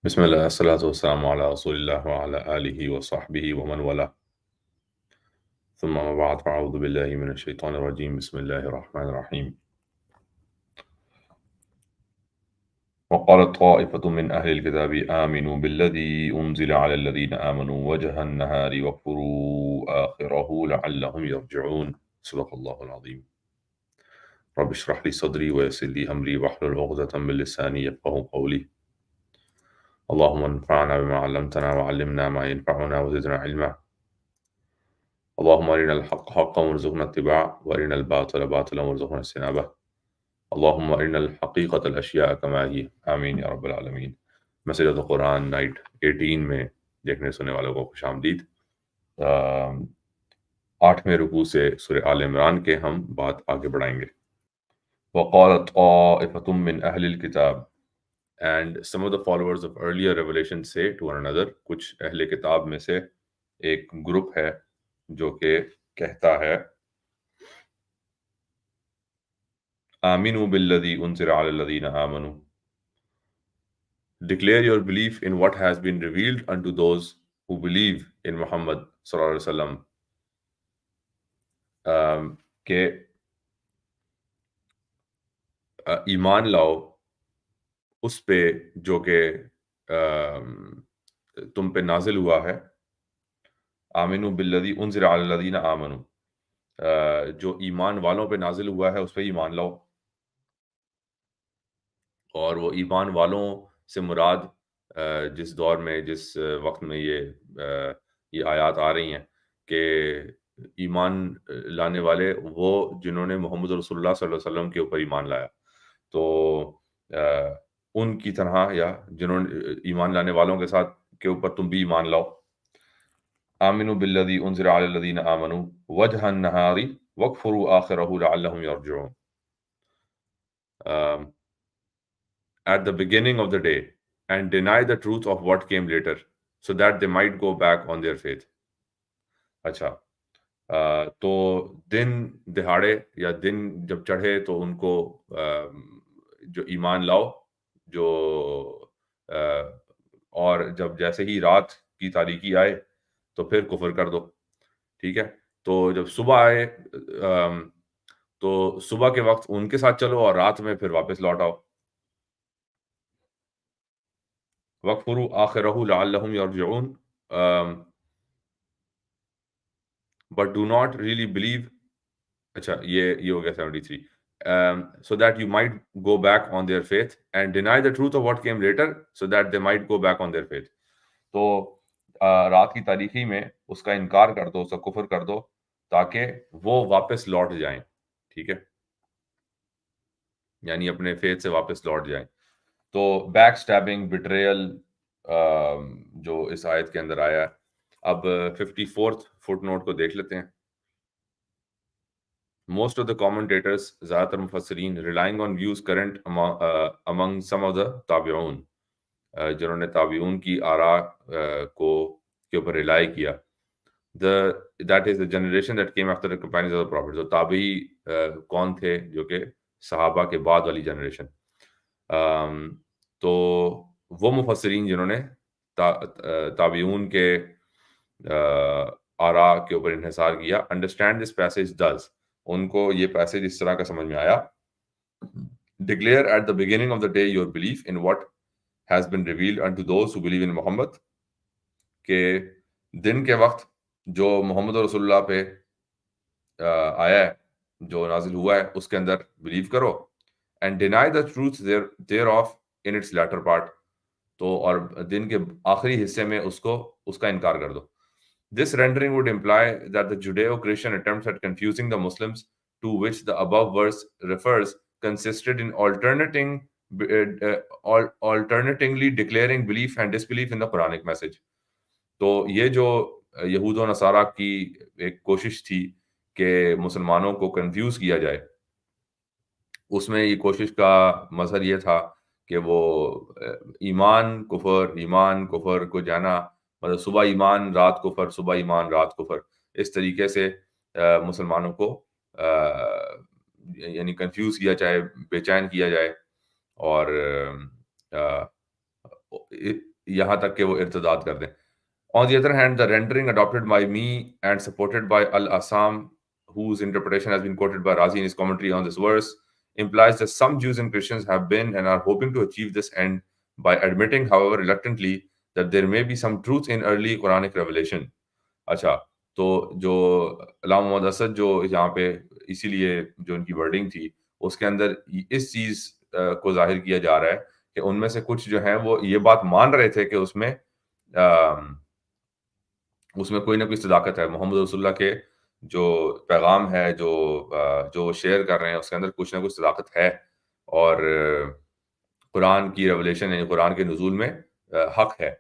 بسم الله الصلاة والسلام على رسول الله وعلى آله وصحبه ومن والاه ثم ما بعد فأعوذ بالله من الشيطان الرجيم بسم الله الرحمن الرحيم وقالت طائفة من أهل الكتاب آمنوا بالذي أنزل على الذين آمنوا وجه النهار واكفروا آخره لعلهم يرجعون صدق الله العظيم رب اشرح لي صدري ويسر لي أمري واحلل عقدة من لساني يفقهوا قولي اللهم انفعنا بما علمتنا وعلمنا ما ينفعنا وزدنا علما اللهم أرنا الحق حقا وارزقنا اتباعه وأرنا الباطل باطلا وارزقنا اجتنابه اللهم أرنا الحقيقة الأشياء كما هي آمین یا رب العالمین۔ مسجد قرآن نائٹ 18 میں دیکھنے سننے والوں کو خوش آمدید۔ 8ویں رکوع سے سورہ آل عمران کے ہم بات آگے بڑھائیں گے۔ وقالت طائفة من أهل الكتاب and some of the followers of earlier revelation say to one another، کچھ اہل کتاب میں سے ایک گروپ ہے جو کہ کہتا ہے آمنوا بالذی انزل علی الذین آمنوا، declare your belief in what has been revealed unto those who believe in Muhammad صلی اللہ علیہ وسلم، کہ ایمان لاؤ اس پہ جو کہ تم پہ نازل ہوا ہے۔ آمنوا بالذی انزل علی الذین آمنوا، جو ایمان والوں پہ نازل ہوا ہے اس پہ ایمان لاؤ۔ اور وہ ایمان والوں سے مراد جس دور میں جس وقت میں یہ آیات آ رہی ہیں کہ ایمان لانے والے وہ جنہوں نے محمد رسول اللہ صلی اللہ علیہ وسلم کے اوپر ایمان لایا، تو ان کی طرح یا جنہوں نے ایمان لانے والوں کے ساتھ کے اوپر تم بھی ایمان لاؤ۔ آمنوا بالذی انزل علی الذین آمنوا وجہ النہار واکفروا آخرہ لعلہم یرجعون۔ At the beginning of the day and deny the truth of what came later so that they might go back on their faith۔ اچھا، تو دن دہاڑے یا دن جب چڑھے تو ان کو جو ایمان لاؤ، جو اور جب جیسے ہی رات کی تاریکی آئے تو پھر کفر کر دو، ٹھیک ہے۔ تو جب صبح آئے تو صبح کے وقت ان کے ساتھ چلو اور رات میں پھر واپس لوٹ آؤ۔ وَاكْفُرُوا آخِرَهُ لَعَلَّهُمْ يَرْجِعُونَ but do not really believe۔ اچھا، یہ ہو گیا 73۔ so that you might go back on their faith and deny the truth of what came later so that they might go back on their faith۔ تو رات کی تاریخی میں اس کا انکار کر دو، اس کا کفر کر دو تاکہ وہ واپس لوٹ جائیں، ٹھیک ہے، یعنی اپنے فیتھ سے واپس لوٹ جائیں۔ تو بیک سٹیبنگ، بٹریل جو اس آیت کے اندر آیا ہے۔ اب 54th فٹ نوٹ کو دیکھ لیتے ہیں۔ Most of the commentators، زیادہ تر مفسرین، relying on views current among some of the تابعون، جنہوں نے تابعون کی آراء کے اوپر ریلائی کیا۔ that is the generation that came after the companions of the Prophet۔ جو تابعی کون تھے؟ جو کہ صحابہ کے بعد والی جنریشن۔ تو وہ مفسرین جنہوں نے تابعون کے آراء کے اوپر انحصار کیا، understand this passage does، ان کو یہ پیسج اس طرح کا سمجھ میں آیا، declare at the beginning of the day your belief in what has been revealed unto those who believe in Muhammad، کہ دن کے وقت جو محمد رسول اللہ پہ آیا ہے، جو نازل ہوا ہے، اس کے اندر بلیو کرو، and deny the truth thereof in its latter part، تو اور دن کے آخری حصے میں اس کا انکار کر دو۔ This rendering would imply that the Judeo-Christian attempts at confusing the Muslims to which the above verse refers consisted in alternatingly declaring belief and disbelief in the Quranic message۔ تو یہ جو یہود و نصارہ کی ایک کوشش تھی کہ مسلمانوں کو کنفیوز کیا جائے، اس میں یہ کوشش کا مظہر یہ تھا کہ وہ ایمان کفر کو جانا، مطلب صبح ایمان رات کفر، صبح ایمان رات کفر، اس طریقے سے مسلمانوں کو یعنی کنفیوز کیا جائے، بے چین کیا جائے۔ اور یہاں تک کہ وہ ارتداد کر دیں. On the other hand, the rendering adopted by me and supported by Al-Assam, whose interpretation has been quoted by Razi in his commentary on this verse, implies that some Jews and Christians have been and are hoping to achieve this end by admitting, however reluctantly, that there may be some truth in early Quranic revelation. اچھا، تو جو علامہ محمد اسد جو یہاں پہ اسی لیے جو ان کی ورڈنگ تھی اس کے اندر اس چیز کو ظاہر کیا جا رہا ہے کہ ان میں سے کچھ جو ہیں وہ یہ بات مان رہے تھے کہ اس میں کوئی نہ کوئی صداقت ہے، محمد رسول اللہ کے جو پیغام ہے جو شیئر کر رہے ہیں اس کے اندر کچھ نہ کچھ صداقت ہے، اور قرآن کی ریولیشن یعنی قرآن کے نزول میں حق ہے.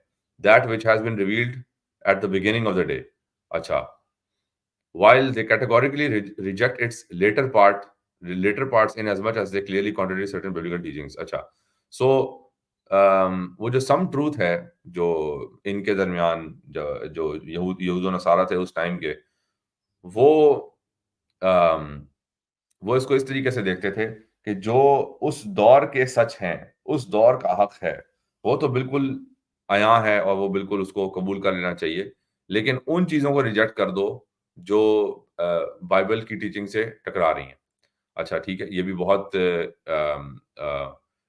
That which has been revealed at the beginning of the day. اچھا، while they categorically reject its later parts in as much as they clearly contradict certain biblical teachings. اچھا، so وہ جو سم ٹروتھ ہے جو ان کے درمیان جو یہود و نصارہ تھے اس ٹائم کے، وہ اس کو اس طریقے سے دیکھتے تھے کہ جو اس دور کے سچ ہیں، اس دور کا حق ہے، وہ تو بالکل عیاں ہے اور وہ بالکل اس کو قبول کر لینا چاہیے، لیکن ان چیزوں کو ریجیکٹ کر دو جو بائبل کی ٹیچنگ سے ٹکرا رہی ہیں. اچھا ٹھیک ہے، یہ بھی بہت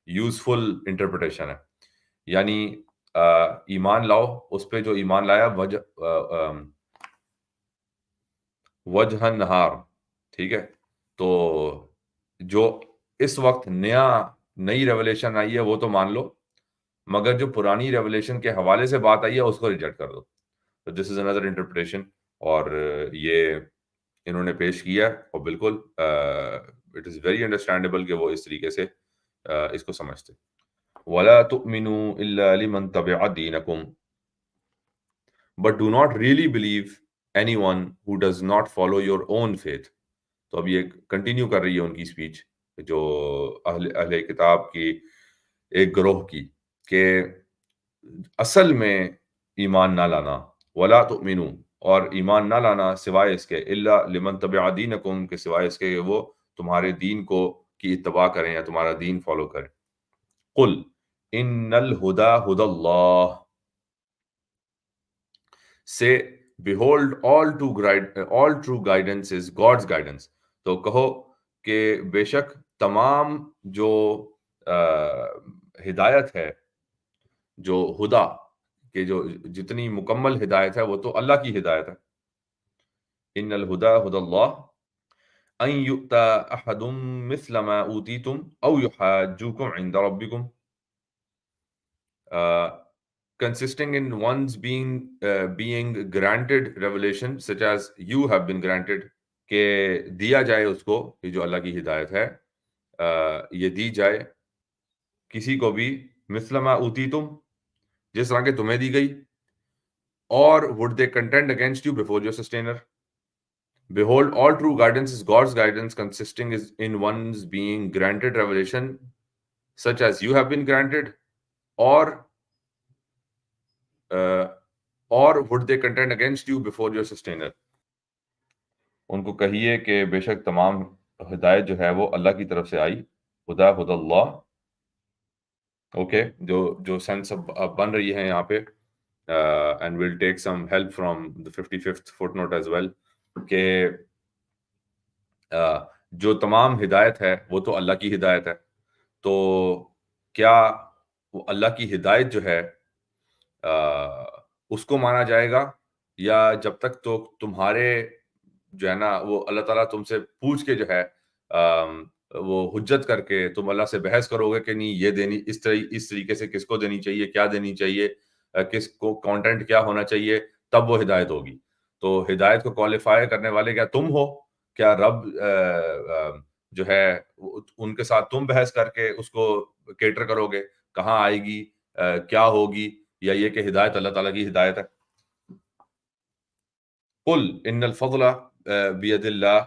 یوزفل انٹرپریٹیشن ہے. یعنی ایمان لاؤ اس پہ جو ایمان لایا وجہ نہار، ٹھیک ہے، تو جو اس وقت نئی ریولیشن آئی ہے وہ تو مان لو، مگر جو پرانی ریولیشن کے حوالے سے بات آئی ہے اس کو ریجیکٹ کر دو. تو دس از اندر انٹرپریٹیشن، اور یہ انہوں نے پیش کیا، اور بالکل اٹ از ویری انڈرسٹینڈیبل کہ وہ اس طریقے سے اس کو سمجھتے. وَلَا تُؤْمِنُوا إِلَّا لِمَنْ تَبِعَ دِينَكُمْ but do not really believe anyone who does not follow your own faith. تو اب یہ کنٹینیو کر رہی ہے ان کی اسپیچ جو اہل کتاب کی ایک گروہ کی، کہ اصل میں ایمان نہ لانا، ولا تؤمنوا، اور ایمان نہ لانا سوائے اس کے، الا لمن تبع دینکم، کہ سوائے اس کے کہ وہ تمہارے دین کی اتباع کریں یا تمہارا دین فالو کریں. قل ان الہدی ہدی اللہ، سے behold all true guidance is God's guidance. تو کہو کہ بے شک تمام جو ہدایت ہے، جو ہدا کہ جو جتنی مکمل ہدایت ہے وہ تو اللہ کی ہدایت ہے. ان الہدی ہدی اللہ ان یؤتی احد مثل ما اوتیتم او یحاجوکم عند ربکم، consisting in one's being granted revelation such as you have been granted، کہ دیا جائے اس کو، یہ جو اللہ کی ہدایت ہے یہ دی جائے کسی کو بھی، مثل ما اوتیتم، جس طرح کہ تمہیں دی گئی، اور would they contend against you before your sustainer. Behold, all true guidance is God's guidance, consisting in one's being granted revelation such as you have been granted, or would they contend against you before your sustainer. ان کو کہیے کہ بے شک تمام ہدایت جو ہے وہ اللہ کی طرف سے آئی، ہدا ہدی اللہ. اوکے، جو سینس اب بن رہی ہے یہاں پہ، and we'll take some help from the 55th footnote as well، کہ جو تمام ہدایت ہے وہ تو اللہ کی ہدایت ہے. تو کیا وہ اللہ کی ہدایت جو ہے اس کو مانا جائے گا، یا جب تک تو تمہارے جو ہے نا وہ اللہ تعالیٰ تم سے پوچھ کے جو ہے وہ حجت کر کے تم اللہ سے بحث کرو گے کہ نہیں یہ دینی اس طریقے سے کس کو دینی چاہیے، کیا دینی چاہیے، کس کو کانٹینٹ کیا ہونا چاہیے، تب وہ ہدایت ہوگی. تو ہدایت کو کوالیفائی کرنے والے کیا تم ہو؟ کیا رب جو ہے ان کے ساتھ تم بحث کر کے اس کو کیٹر کرو گے کہاں آئے گی، کیا ہوگی، یا یہ کہ ہدایت اللہ تعالیٰ کی ہدایت ہے. قل ان الفضل بید اللہ،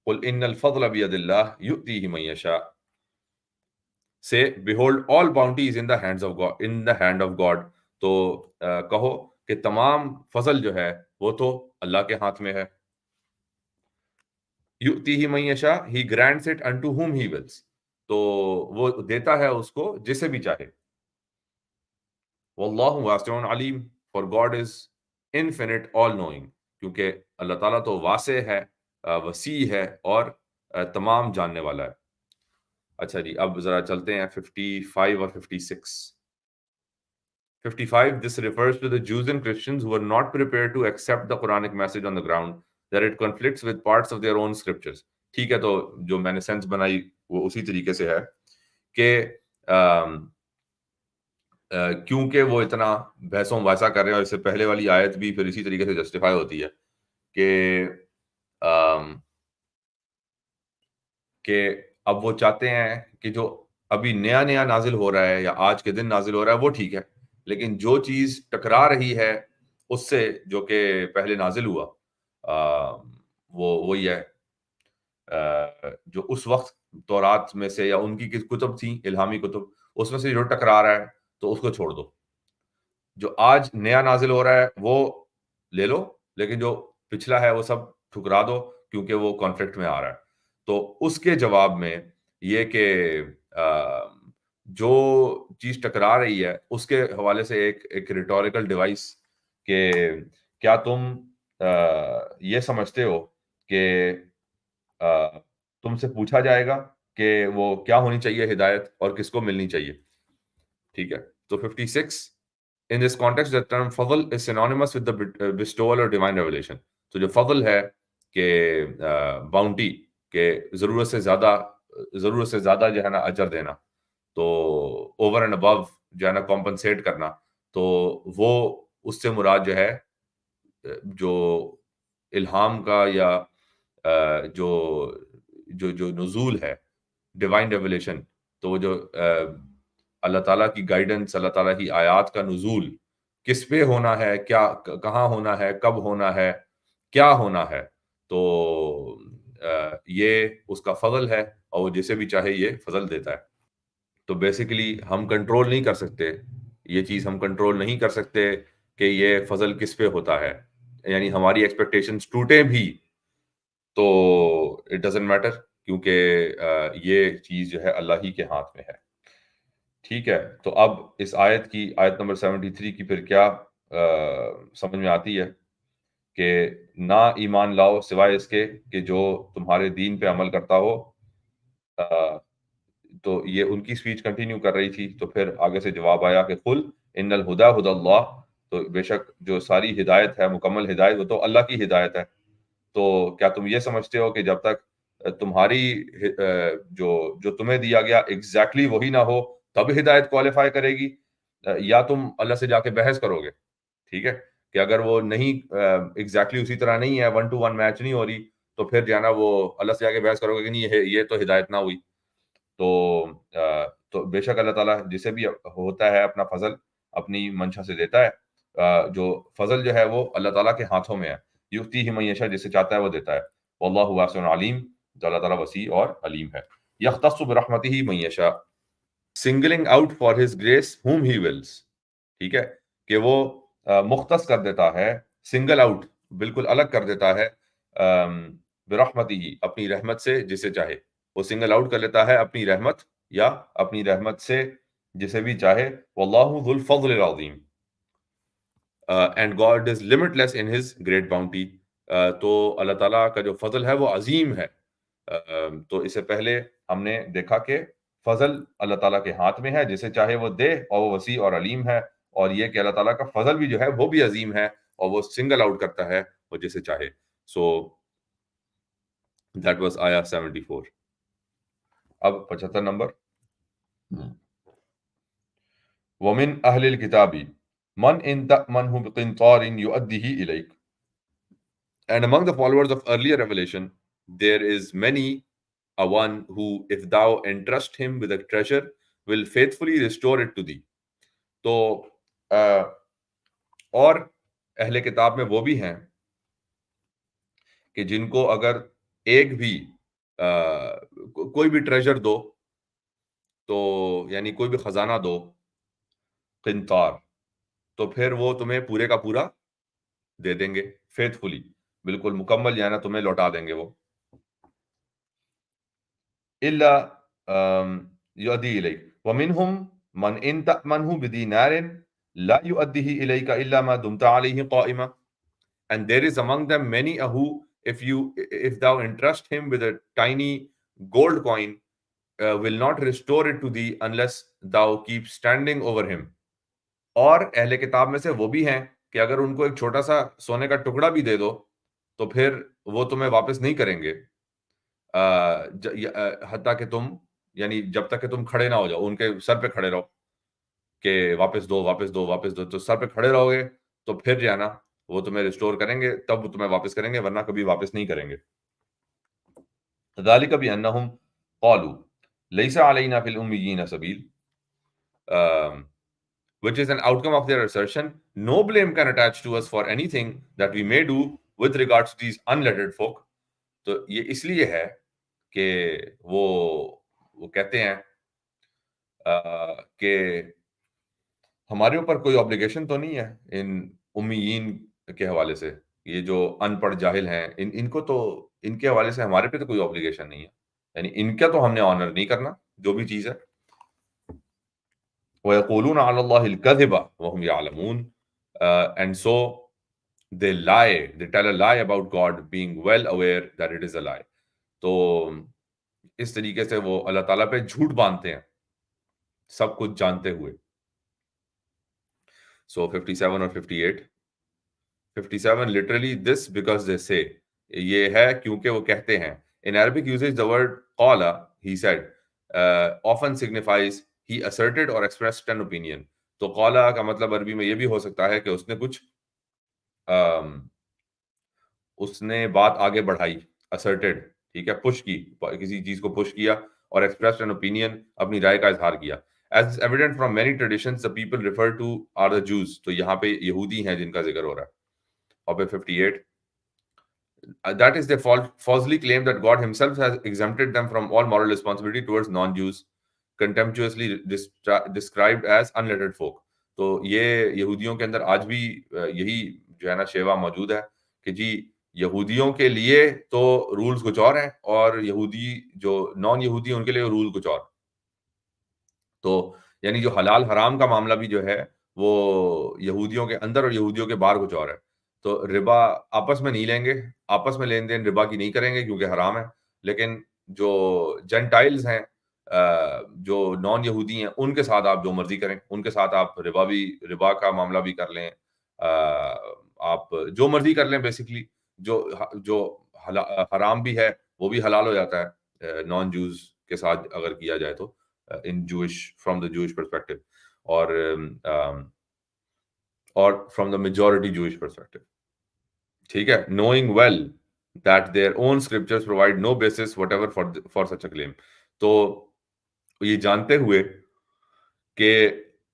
قل ان الفضل بید اللہ یؤتیہ من یشاء، سے behold all bounty is in the hands of God, in the hand of God. تو کہو کہ تمام فضل جو ہے وہ تو اللہ کے ہاتھ میں ہے. یؤتیہ من یشاء، he grants it unto whom he wills، تو وہ دیتا ہے اس کو جسے بھی چاہے. واللہ واسع علیم, for God is infinite all knowing, کیونکہ اللہ تعالیٰ تو واسع ہے, وسیع ہے اور تمام جاننے والا ہے. اچھا جی, اب ذرا چلتے ہیں 55 اور 56. 55, this refers to the Jews and Christians who were not prepared to accept the Quranic message on the ground that it conflicts with parts of their own scriptures. ٹھیک ہے, تو جو میں نے سینس بنائی وہ اسی طریقے سے ہے کہ کیونکہ وہ اتنا بحث و مباحثہ کر رہے ہیں, اور اس سے پہلے والی آیت بھی پھر اسی طریقے سے جسٹیفائی ہوتی ہے کہ اب وہ چاہتے ہیں کہ جو ابھی نیا نیا نازل ہو رہا ہے یا آج کے دن نازل ہو رہا ہے وہ ٹھیک ہے, لیکن جو چیز ٹکرا رہی ہے اس سے جو کہ پہلے نازل ہوا وہ وہی ہے جو اس وقت تورات میں سے یا ان کی کتب تھیں الہامی کتب, اس میں سے جو ٹکرا رہا ہے تو اس کو چھوڑ دو. جو آج نیا نازل ہو رہا ہے وہ لے لو, لیکن جو پچھلا ہے وہ سب ٹھکرا دو کیونکہ وہ کانفلکٹ میں آ رہا ہے. تو اس کے جواب میں یہ کہ جو چیز ٹکرا رہی ہے اس کے حوالے سے ایک ریٹوریکل ڈیوائس کہ کیا تم یہ سمجھتے ہو کہ تم سے پوچھا جائے گا کہ وہ کیا ہونی چاہیے ہدایت اور کس کو ملنی چاہیے. ٹھیک ہے, تو 56, in this context the term Fazal is synonymous with the bestowal or divine revelation. تو جو فضل ہے کہ باؤنٹی, کہ ضرورت سے زیادہ جو ہے نا اجر دینا, تو اوور اینڈ ابو جو ہے نا کمپنسیٹ کرنا, تو وہ اس سے مراد جو ہے جو الہام کا یا جو جو جو نزول ہے ڈیوائن ریولیشن, تو وہ جو اللہ تعالیٰ کی گائیڈنس, اللہ تعالیٰ کی آیات کا نزول کس پہ ہونا ہے, کیا کہاں ہونا ہے, کب ہونا ہے, کیا ہونا ہے, تو یہ اس کا فضل ہے اور وہ جسے بھی چاہے یہ فضل دیتا ہے. تو بیسیکلی ہم کنٹرول نہیں کر سکتے, یہ چیز ہم کنٹرول نہیں کر سکتے کہ یہ فضل کس پہ ہوتا ہے, یعنی ہماری ایکسپیکٹیشنز ٹوٹے بھی تو اٹ ڈزنٹ میٹر, کیونکہ یہ چیز جو ہے اللہ ہی کے ہاتھ میں ہے. ٹھیک ہے, تو اب اس آیت کی, آیت نمبر 73 کی پھر کیا سمجھ میں آتی ہے کہ نہ ایمان لاؤ سوائے اس کے کہ جو تمہارے دین پہ عمل کرتا ہو. تو یہ ان کی سپیچ کنٹینیو کر رہی تھی, تو پھر آگے سے جواب آیا کہ قل ان الہدی ہدی اللہ, تو بے شک جو ساری ہدایت ہے, مکمل ہدایت, وہ تو اللہ کی ہدایت ہے. تو کیا تم یہ سمجھتے ہو کہ جب تک تمہاری جو تمہیں دیا گیا ایگزیکٹلی وہی نہ ہو تب ہدایت کوالیفائی کرے گی, یا تم اللہ سے جا کے بحث کرو گے. ٹھیک ہے, کہ اگر وہ نہیں ایگزیکٹلی اسی طرح نہیں ہے, 1 to 1 میچ نہیں ہو رہی, تو پھر جو ہے نا وہ اللہ سے جا کے بحث کرو گے کہ نہیں یہ تو ہدایت نہ ہوئی. تو بے شک اللہ تعالیٰ جسے بھی ہوتا ہے اپنا فضل اپنی منشا سے دیتا ہے. جو فضل جو ہے وہ اللہ تعالیٰ کے ہاتھوں میں ہے, یؤتیہ من یشاء, جسے چاہتا ہے وہ دیتا ہے. واللہ واسع علیم, تو اللہ تعالیٰ وسیع اور علیم ہے. یختص برحمتہ من یشاء, singling out for his grace whom he wills. ٹھیک ہے, کہ وہ مختص کر دیتا ہے, سنگل آؤٹ بالکل الگ کر دیتا ہے, برحمتہ اپنی رحمت سے جسے چاہے. وہ سنگل آؤٹ کر لیتا ہے اپنی رحمت یا اپنی رحمت سے جسے بھی چاہے. واللہ ذو الفضل العظیم, and God is limitless in his great bounty. تو اللہ تعالیٰ کا جو فضل ہے وہ عظیم ہے. تو اس سے پہلے ہم نے دیکھا کہ فضل اللہ تعالیٰ کے ہاتھ میں ہے, جسے چاہے وہ دے, اور وہ وسیع اور علیم ہے. اور یہ کہ اللہ تعالیٰ کا فضل بھی جو ہے وہ بھی عظیم ہے, اور وہ سنگل آؤٹ کرتا ہے وہ جسے چاہے. سو دیٹ واز آیا 74. اب 75 نمبر. وَمِنْ أَهْلِ الْكِتَابِ مَنْ إِنْ تَأْمَنْهُ بِقِنْطَارٍ يُؤَدِّهِ إِلَيْكَ. And among the followers of earlier revelation, there is many a one who, if thou entrust him with a treasure, will faithfully restore it to thee. تو اور اہل کتاب میں وہ بھی ہیں کہ جن کو اگر ایک بھی کوئی بھی ٹریجر دو, تو یعنی کوئی بھی خزانہ دو, قنطار, تو پھر وہ تمہیں پورے کا پورا دے دیں گے, فیتھفلی, بالکل مکمل جو ہے نا تمہیں لوٹا دیں گے وہ. إِلَّا يُؤَدِّي إِلَيْكَ وَمِنْهُمْ مَنْ إِنْ تَأْمَنْهُ بِدِينَارٍ لا يؤديه إليك إلا ما دمت عليه قائما. And there is among them many who, if thou entrust him with a tiny gold coin, will not restore it to thee unless thou keep standing over him. اور اہل کتاب میں سے وہ بھی ہیں کہ اگر ان کو ایک چھوٹا سا سونے کا ٹکڑا بھی دے دو تو پھر وہ تمہیں واپس نہیں کریں گے حتیٰ کہ تم، یعنی جب تک کہ تم کھڑے نہ ہو جاؤ، ان کے سر پہ کھڑے رہو کہ واپس دو واپس دو واپس دو، تو سر پہ کھڑے رہو گے تو پھر جو ہے نا وہ تمہیں ریسٹور کریں گے، تب وہ تمہیں واپس کریں گے، ورنہ کبھی واپس نہیں کریں گے. ذالک بأنہم قالوا لیس علینا فی الامیین سبیل، which is an outcome of their assertion. No blame can attach to us for anything that we may do with regards to these unlettered folk. تو یہ اس لیے ہے کہ وہ کہتے ہیں کہ ہمارے اوپر کوئی obligation تو نہیں ہے ان امیین کے حوالے سے، یہ جو ان پڑھ جاہل ہیں ان کو تو ان کے حوالے سے ہمارے پہ تو کوئی obligation نہیں ہے، یعنی ان کا تو ہم نے آنر نہیں کرنا جو بھی چیز ہے. وَيَقُولُونَ عَلَى اللَّهِ الْكَذِبَ وَهُمْ يَعْلَمُونَ. And so they lie, they tell a lie about God, being well aware that it is a lie. تو اس طریقے سے وہ اللہ تعالیٰ پہ جھوٹ باندھتے ہیں سب کچھ جانتے ہوئے. So 57 اور 58. 57 literally this because they say، یہ ہے کیونکہ وہ کہتے ہیں. In Arabic usage the word qala, he said, often signifies he asserted or expressed an opinion. تو قالا کا مطلب عربی میں یہ بھی ہو سکتا ہے کہ اس نے کچھ اس نے بات آگے بڑھائی، asserted، ٹھیک ہے، پش کی، کسی چیز کو پش کیا، اور expressed an opinion، اپنی رائے کا اظہار کیا. As is evident from many traditions, the people referred to are the Jews. تو یہاں پہ یہودی ہیں جن کا ذکر ہو رہا ہے. اور پہ 58. That is, they falsely claim that God himself has exempted them from all moral responsibility towards non-Jews, contemptuously described as unlettered folk. تو یہ یہودیوں کے اندر آج بھی یہی جو ہے نا شیوا موجود ہے کہ جی یہودیوں کے لیے تو رولز کچھ اور ہیں، اور یہودی جو نان یہودی ان کے لیے رول کچھ اور. تو یعنی جو حلال حرام کا معاملہ بھی جو ہے وہ یہودیوں کے اندر اور یہودیوں کے باہر کچھ اور ہے. تو ربا آپس میں نہیں لیں گے، آپس میں لین دین ربا کی نہیں کریں گے کیونکہ حرام ہے، لیکن جو جنٹائلز ہیں، جو نان یہودی ہیں، ان کے ساتھ آپ جو مرضی کریں، ان کے ساتھ آپ ربا کا معاملہ بھی کر لیں، آپ جو مرضی کر لیں. بیسکلی جو حرام بھی ہے وہ بھی حلال ہو جاتا ہے نان جوز کے ساتھ اگر کیا جائے تو، in Jewish, from the Jewish perspective, or from the majority Jewish perspective. ٹھیک ہے، knowing well that their own scriptures provide no basis whatever for such a claim. تو یہ جانتے ہوئے کہ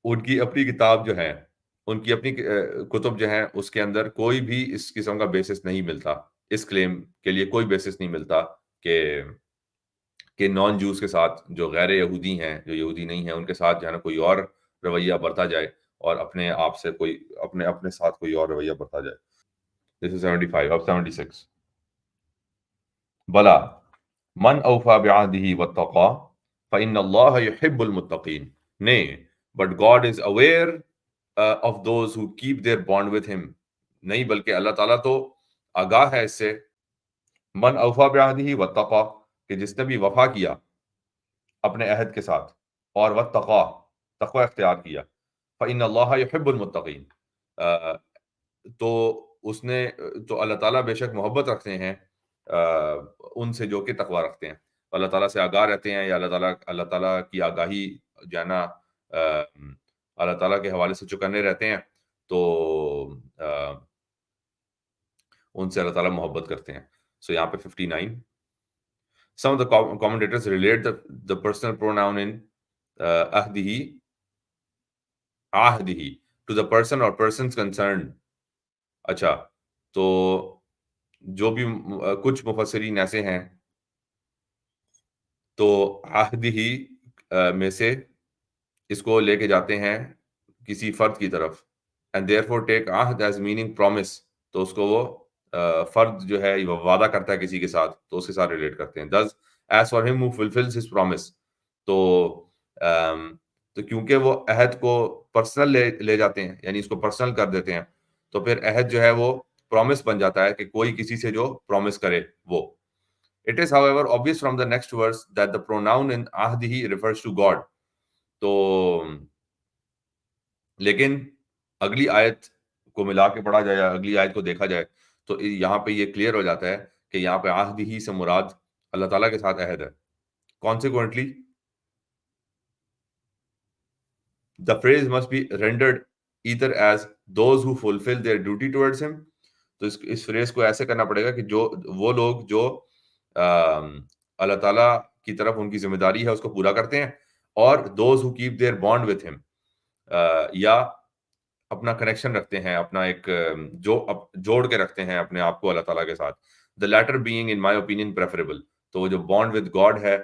ان کی اپنی کتاب جو ہے، ان کی اپنی کتب جو ہیں، اس کے اندر کوئی بھی اس قسم کا بیسس نہیں ملتا، اس کلیم کے لیے کوئی بیسس نہیں ملتا کہ نان جوز کے ساتھ، جو غیر یہودی ہیں، جو یہودی نہیں ہیں، ان کے ساتھ جو ہے نا کوئی اور رویہ برتا جائے، اور اپنے آپ سے کوئی اپنے ساتھ کوئی اور رویہ برتا جائے. This is 75. Of 76. بلا من اوفا بعہدہ واتقى فإن اللہ يحب المتقین. Nay, but God is aware of those who keep their bond with him. نہیں بلکہ اللہ تعالیٰ تو آگاہ ہے اس سے. من اوفا بعہدہ واتقى، کہ جس نے بھی وفا کیا اپنے عہد کے ساتھ، اور واتقى، تقوی اختیار کیا، فإن اللہ يحب المتقین، تو اس نے تو اللہ تعالیٰ بے شک محبت رکھتے ہیں ان سے جو کہ تقوی رکھتے ہیں، اللہ تعالیٰ سے آگاہ رہتے ہیں، یا اللہ تعالیٰ کی آگاہی جو ہے نا اللہ تعالیٰ کے حوالے سے چکنے رہتے ہیں، تو ان سے اللہ تعالیٰ محبت کرتے ہیں. سو یہاں پہ 59. Some of the commentators relate the personal pronoun in ahdihi to the person or persons concerned. اچھا، تو جو بھی کچھ مفسرین ایسے ہیں تو عہدہ میں سے اس کو لے کے جاتے ہیں کسی فرد کی طرف، and therefore take عہد as meaning promise. تو اس کو وہ فرد جو ہے وہ وعدہ کرتا ہے کسی کے ساتھ، تو اس کے ساتھ ریلیٹ کرتے ہیں. thus as for him who fulfills his promise. تو تو کیونکہ وہ عہد کو پرسنل لے جاتے ہیں، یعنی اس کو پرسنل کر دیتے ہیں، تو پھر عہد جو ہے وہ پرومس بن جاتا ہے کہ کوئی کسی سے جو پرومس کرے وہ. It is however obvious from the next verse that the pronoun in ahdihi refers to God. تو لیکن اگلی آیت کو ملا کے پڑھا جائے یا اگلی آیت کو دیکھا جائے تو یہاں پہ یہ کلیئر ہو جاتا ہے کہ یہاں پہ عہدہ سے مراد اللہ تعالیٰ کے ساتھ عہد ہے. Consequently, the phrase must be rendered either as those who fulfill their duty towards him. تو اس فریز کو ایسے کرنا پڑے گا کہ جو وہ لوگ جو اللہ تعالیٰ کی طرف ان کی ذمہ داری ہے اس کو پورا کرتے ہیں، اور those who keep their bond with him، یا اپنا کنیکشن رکھتے ہیں، اپنا ایک جوڑ کے رکھتے ہیں اپنے آپ کو اللہ تعالیٰ کے ساتھ. the latter being in my opinion preferable. تو وہ جو bond with God ہے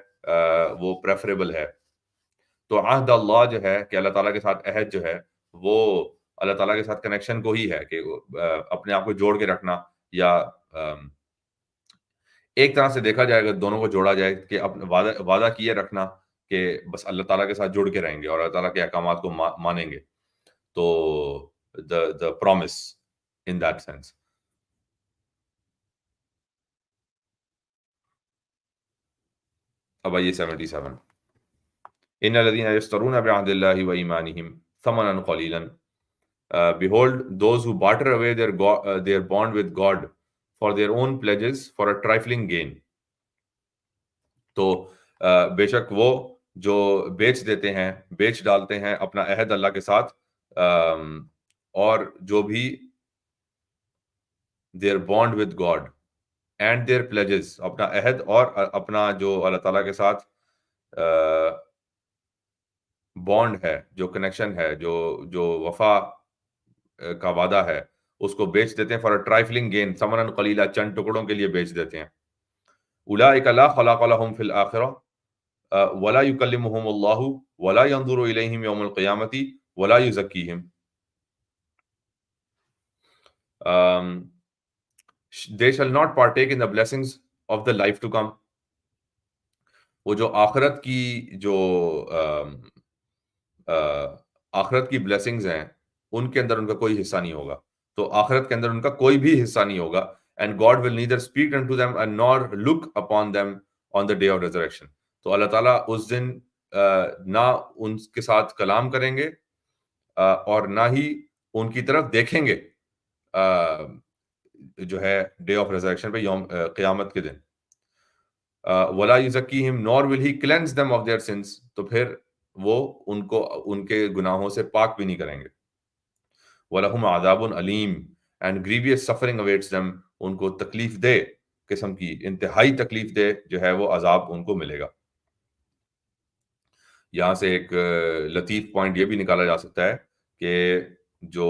وہ preferable ہے. تو عہد اللہ جو ہے کہ اللہ تعالیٰ کے ساتھ عہد جو ہے وہ اللہ تعالیٰ کے ساتھ کنیکشن کو ہی ہے کہ اپنے آپ کو جوڑ کے رکھنا، یا ایک طرح سے دیکھا جائے گا دونوں کو جوڑا جائے کہ وعدہ کیے رکھنا کہ بس اللہ تعالیٰ کے ساتھ جڑ کے رہیں گے اور اللہ تعالیٰ کے احکامات کو مانیں گے. تو the promise in that sense. اب آئیے 77. ان الذين يشترون بعهد الله وايمانهم ثمنا قليلا. Behold, those who barter away their bond with God for their own pledges for a trifling gain. تو بے شک وہ جو بیچ دیتے ہیں، بیچ ڈالتے ہیں اپنا عہد اللہ کے ساتھ، اور جو بھی their bond with God and their pledges، اپنا عہد اور اپنا جو اللہ تعالیٰ کے ساتھ بانڈ ہے، جو کنیکشن ہے، جو وفا کا وعدہ ہے، اس کو بیچ دیتے ہیں فار اے ٹرائفلنگ گین، ثمنا قلیلا، چند ٹکڑوں کے لیے بیچ دیتے ہیں. اولئک لا خلاق لهم فی الآخرہ ولا یکلمهم اللہ ولا ینظر الیہم یوم القیامۃ ولا یزکیہم. They shall not partake in the blessings of the life to come. وہ جو آخرت کی بلیسنگز ہیں ان کے اندر ان کا کوئی حصہ نہیں ہوگا. تو آخرت کے اندر ان کا کوئی بھی حصہ نہیں ہوگا. And God will neither speak unto them and nor look upon them on the day of resurrection. تو اللہ تعالیٰ اس دن نہ ان کے ساتھ کلام کریں گے اور نہ ہی ان کی طرف دیکھیں گے جو ہے ڈے آف ریزریکشن پہ، یوم قیامت کے دن. ولا یزکیہم nor will he cleanse them of their sins. تو پھر وہ ان کو ان کے گناہوں سے پاک بھی نہیں کریں گے. وَلَهُمْ عَذَابٌ عَلِيمٌ and grievous suffering awaits them. ان کو تکلیف دہ قسم کی، انتہائی تکلیف دہ جو ہے وہ عذاب ان کو ملے گا. یہاں سے ایک لطیف پوائنٹ یہ بھی نکالا جا سکتا ہے کہ جو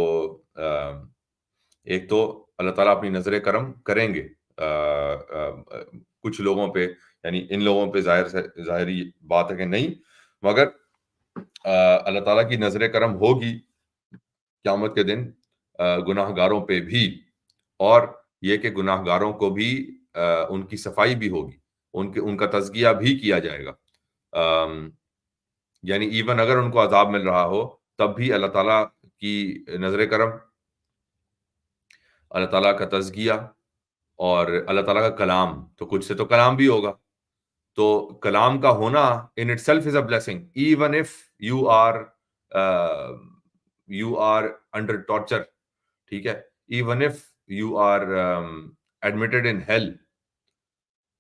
ایک تو اللہ تعالیٰ اپنی نظر کرم کریں گے کچھ لوگوں پہ، یعنی ان لوگوں پہ ظاہری بات ہے کہ نہیں، مگر اللہ تعالیٰ کی نظر کرم ہوگی قیامت کے دن گناہ گاروں پہ بھی، اور یہ کہ گناہ گاروں کو بھی ان کی صفائی بھی ہوگی، ان کا تزکیہ بھی کیا جائے گا. یعنی ایون اگر ان کو عذاب مل رہا ہو تب بھی اللہ تعالیٰ کی نظر کرم، اللہ تعالیٰ کا تزکیہ اور اللہ تعالیٰ کا کلام، تو کچھ سے تو کلام بھی ہوگا. تو کلام کا ہونا in itself is a blessing even if you are under torture. ٹھیک ہے، even if you are admitted in hell،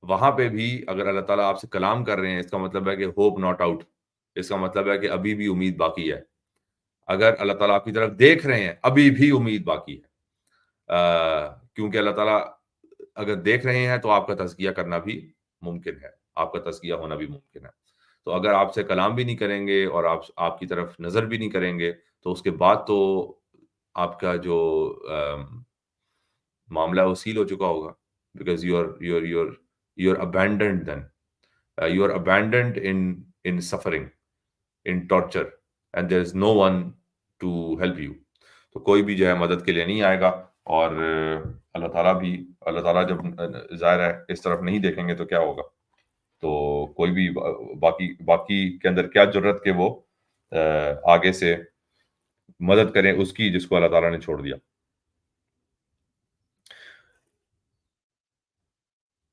وہاں پہ بھی اگر اللہ تعالیٰ آپ سے کلام کر رہے ہیں، اس کا مطلب ہے کہ ہوپ ناٹ آؤٹ، اس کا مطلب ہے کہ ابھی بھی امید باقی ہے. اگر اللہ تعالیٰ آپ کی طرف دیکھ رہے ہیں ابھی بھی امید باقی ہے، کیونکہ اللہ تعالیٰ اگر دیکھ رہے ہیں تو آپ کا تزکیہ کرنا بھی ممکن ہے، آپ کا تزکیہ ہونا بھی ممکن ہے. تو اگر آپ سے کلام بھی نہیں کریں گے اور آپ کی طرف نظر بھی نہیں کریں گے تو اس کے بعد تو آپ کا جو معاملہ وہ سیل ہو چکا ہوگا، because you are abandoned then. You are abandoned in suffering, in torture, and there is no one to help you. تو کوئی بھی جو ہے مدد کے لیے نہیں آئے گا، اور اللہ تعالیٰ جب ظاہر ہے اس طرف نہیں دیکھیں گے تو کیا ہوگا. تو کوئی بھی باقی کے اندر کیا ضرورت کہ وہ آگے سے مدد کریں اس کی جس کو اللہ تعالیٰ نے چھوڑ دیا.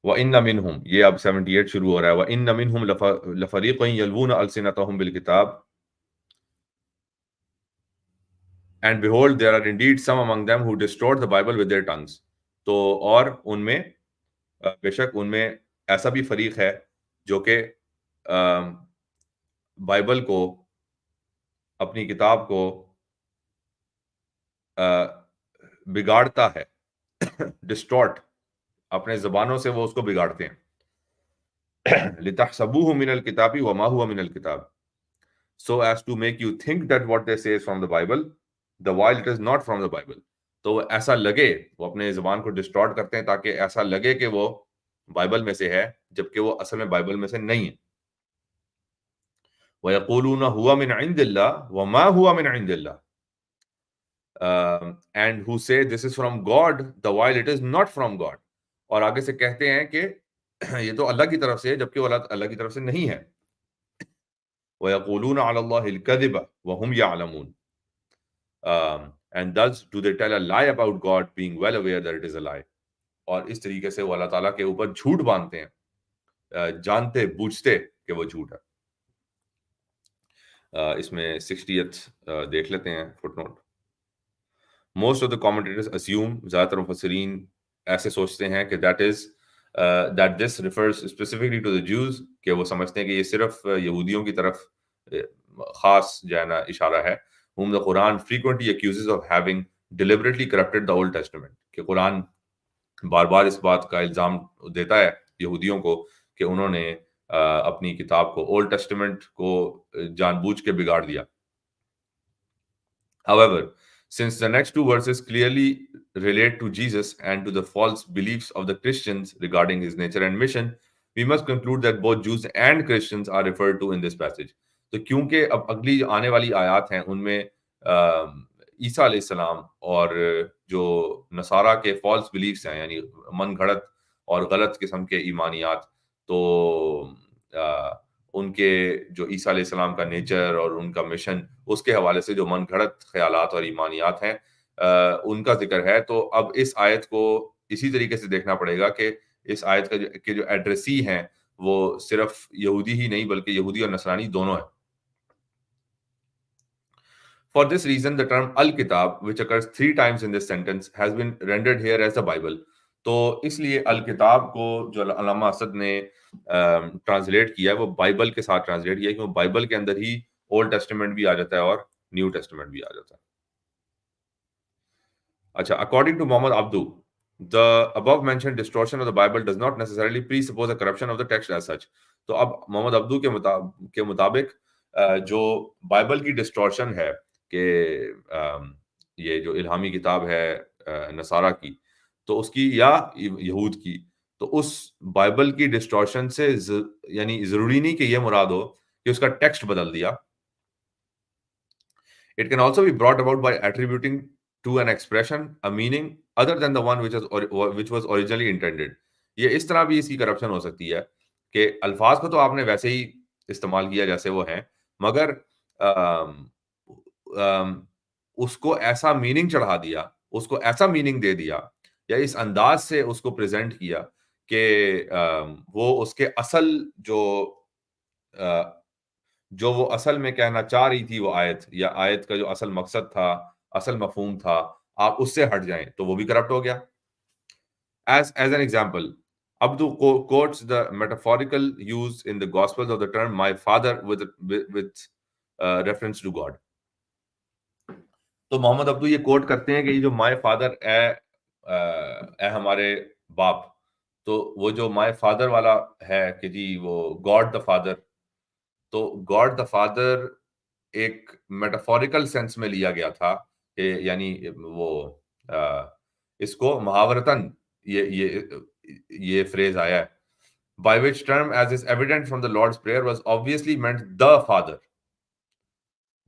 وَإِنَّ مِنْهُمْ، یہ اب 78 شروع ہو رہا ہے. وَإِنَّ مِنْهُمْ لَفَرِيقًا يَلْوُونَ أَلْسِنَتَهُمْ بِالْكِتَابِ And behold, there are indeed some among them who distort the Bible with their tongues. تو اور ان میں بے شک ان میں ایسا بھی فریق ہے جو کہ بائبل کو، اپنی کتاب کو بگاڑتا ہے. ڈسٹورٹ، اپنے زبانوں سے وہ اس کو بگاڑتے ہیں. لِتَحْسَبُوهُ مِنَ الْكِتَابِ وَمَا هُوَ مِنَ الْكِتَابِ, so as to make you think that what they say is from the Bible, the while it is not from the Bible. تو وہ ایسا لگے، وہ اپنے زبان کو ڈسٹورٹ کرتے ہیں تاکہ ایسا لگے کہ وہ بائبل میں سے ہے جبکہ وہ اصل میں بائبل میں سے نہیں ہے. وَيَقُولُونَ هُوَ مِنْ عِنْدِ اللَّهِ وَمَا هُوَ مِنْ عِنْدِ اللَّهِ, and who say this is from God the while it is not from God. اور آگے سے کہتے ہیں کہ یہ تو اللہ کی طرف سے ہے جبکہ وہ اللہ کی طرف سے نہیں ہے. وَيَقُولُونَ عَلَى اللَّهِ الْكَذِبَ وَهُمْ يَعْلَمُونَ, and thus do they tell a lie about God, being well aware that it is a lie. اور اس طریقے سے وہ اللہ تعالیٰ کے اوپر جھوٹ باندھتے ہیں جانتے بوجھتے کہ وہ جھوٹ ہے. اس میں 60th دیکھ لیتے ہیں footnote. Most of the commentators assume, زیادہ تر مفسرین ایسے سوچتے ہیں کہ that this refers specifically to the Jews, کہ وہ سمجھتے ہیں کہ یہ صرف یہودیوں کی طرف خاص جو ہے نا اشارہ ہے. whom the Quran frequently accuses of having deliberately corrupted the Old Testament, کہ قرآن بار بار اس بات کا الزام دیتا ہے یہودیوں کو کہ انہوں نے اپنی کتاب کو، اولڈ ٹیسٹمنٹ کو جان بوجھ کے بگاڑ دیا. However, since the next two verses clearly relate to Jesus and to the false beliefs of the Christians regarding his nature and mission, we must conclude that both Jews and Christians are referred to in this passage. تو کیونکہ اب اگلی جو آنے والی آیات ہیں ان میں عیسیٰ علیہ السلام اور جو نصارہ کے فالس بلیفس ہیں، یعنی من گھڑت اور غلط قسم کے ایمانیات، تو ان کے جو عیسیٰ علیہ السلام کا نیچر اور ان کا مشن، اس کے حوالے سے جو من گھڑت خیالات اور ایمانیات ہیں ان کا ذکر ہے. تو اب اس آیت کو اسی طریقے سے دیکھنا پڑے گا کہ اس آیت کا جو ایڈریسی ہیں وہ صرف یہودی ہی نہیں بلکہ یہودی اور نصرانی دونوں ہیں. For this reason, the term Al-Kitab, which occurs 3 times in this sentence, has been rendered here as the Bible. تو اس لیے الکتاب کو جو علامہ اسد نے ٹرانسلیٹ کیا ہے وہ بائبل کے ساتھ ٹرانسلیٹ کیا ہے، کیونکہ بائبل کے اندر ہی اولڈ ٹیسٹمنٹ بھی آ جاتا ہے اور نیو ٹیسٹمنٹ بھی آ جاتا ہے. اچھا، according to Muhammad Abduh, the above mentioned distortion of the Bible does not necessarily presuppose a corruption of the text as such. تو اب محمد عبدو کے مطابق جو بائبل کی ڈسٹورشن ہے کہ یہ جو الہامی کتاب ہے نصارہ کی، تو اس کی یا یہود کی، تو اس بائبل کی ڈسٹورشن سے یعنی ضروری نہیں کہ یہ مراد ہو کہ اس کا ٹیکسٹ بدل دیا. It can also be brought about by attributing to an expression a meaning other than the one which was originally intended. یہ اس طرح بھی اس کی کرپشن ہو سکتی ہے کہ الفاظ کو تو آپ نے ویسے ہی استعمال کیا جیسے وہ ہیں، مگر اس کو ایسا میننگ چڑھا دیا، اس کو ایسا میننگ دے دیا یا اس انداز سے اس کو پریزنٹ کیا کہ وہ اس کے اصل جو وہ اصل میں کہنا چاہ رہی تھی وہ آیت، یا آیت کا جو اصل مقصد تھا، اصل مفہوم تھا، آپ اس سے ہٹ جائیں تو وہ بھی کرپٹ ہو گیا. As an example, Abdu quotes the metaphorical use in the Gospels of the term "my father" with reference to God. تو محمد عبدو یہ کوٹ کرتے ہیں کہ یہ جو "my father" اے ہمارے باپ، تو وہ جو "my father" والا ہے کہ جی وہ God the Father، تو God the Father ایک میٹافوریکل سینس میں لیا گیا تھا کہ یعنی وہ اس کو محاورتاً یہ فریز آیا ہے. By which term, as is evident from the Lord's Prayer, was obviously meant the Father,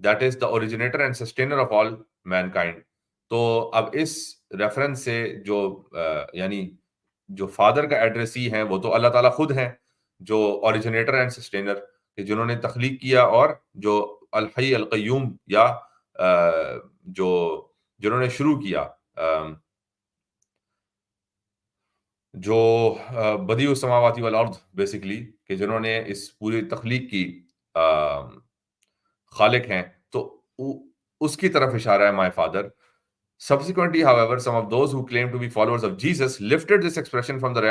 that is the originator and sustainer of all mankind. تو اب اس ریفرنس سے جو یعنی جو فادر کا ایڈریسی ہیں وہ تو اللہ تعالیٰ خود ہیں، جو اوریجنیٹر اینڈ سسٹینر، کہ جنہوں نے تخلیق کیا اور جو الحی القیوم یا جو جنہوں نے شروع کیا جو بدیع السماوات والارض بیسیکلی، کہ جنہوں نے اس پوری تخلیق کی خالق ہیں، تو اس کی طرف اشارہ ہے my father. Subsequently, however, some of those who claim to be followers of Jesus lifted this expression from the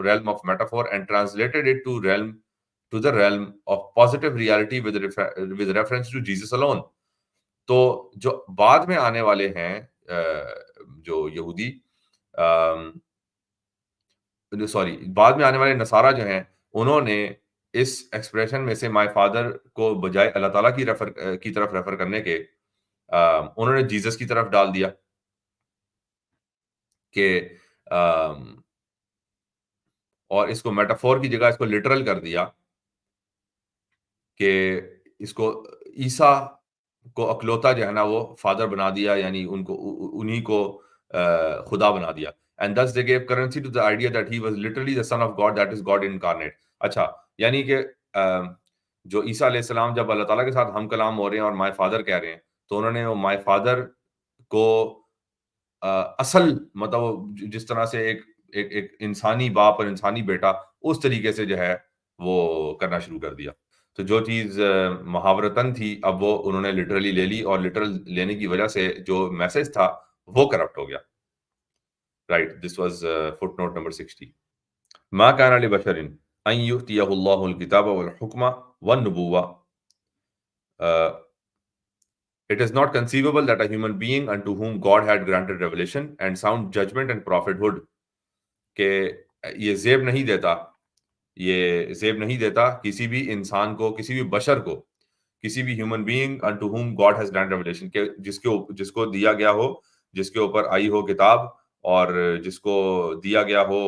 realm of metaphor and translated it to the realm of positive reality with reference to Jesus alone. تو جو بعد میں آنے والے ہیں جو یہودی sorry بعد میں آنے والے نصارہ جو ہیں، انہوں نے اس ایکسپریشن میں سے مائی فادر کو بجائے اللہ تعالیٰ کی طرف ریفر کرنے کے انہوں نے جیزس کی طرف ڈال دیا کہ اور اس کو میٹافور کی جگہ اس کو لٹرل کر دیا کہ اس کو عیسیٰ کو اکلوتا جو ہے نا وہ فادر بنا دیا، یعنی انہی کو خدا بنا دیا. And thus they gave currency to the idea that he was literally the son of God, that is God incarnate. اچھا، یعنی کہ جو عیسیٰ علیہ السلام جب اللہ تعالیٰ کے ساتھ ہم کلام ہو رہے ہیں اور مائی فادر کہہ رہے ہیں، تو انہوں نے وہ مائی فادر کو اصل مطلب جس طرح سے ایک انسانی باپ اور انسانی بیٹا، اس طریقے سے جو ہے وہ کرنا شروع کر دیا. تو جو چیز محاورتاً تھی، اب وہ انہوں نے لٹرلی لے لی، اور لٹرل لینے کی وجہ سے جو میسج تھا وہ کرپٹ ہو گیا. Right, this was footnote number 60. ما كان لبشر أن يؤتيه الله الكتاب والحكم والنبوة. It is not conceivable that a human being unto whom God had granted revelation and sound judgment and prophethood کہ یہ زیب نہیں دیتا کسی بھی انسان کو، کسی بھی بشر کو، کسی بھی human being unto whom God has granted revelation، کہ جس کو دیا گیا ہو، جس کے اوپر آئی ہو کتاب، اور جس کو دیا گیا ہو،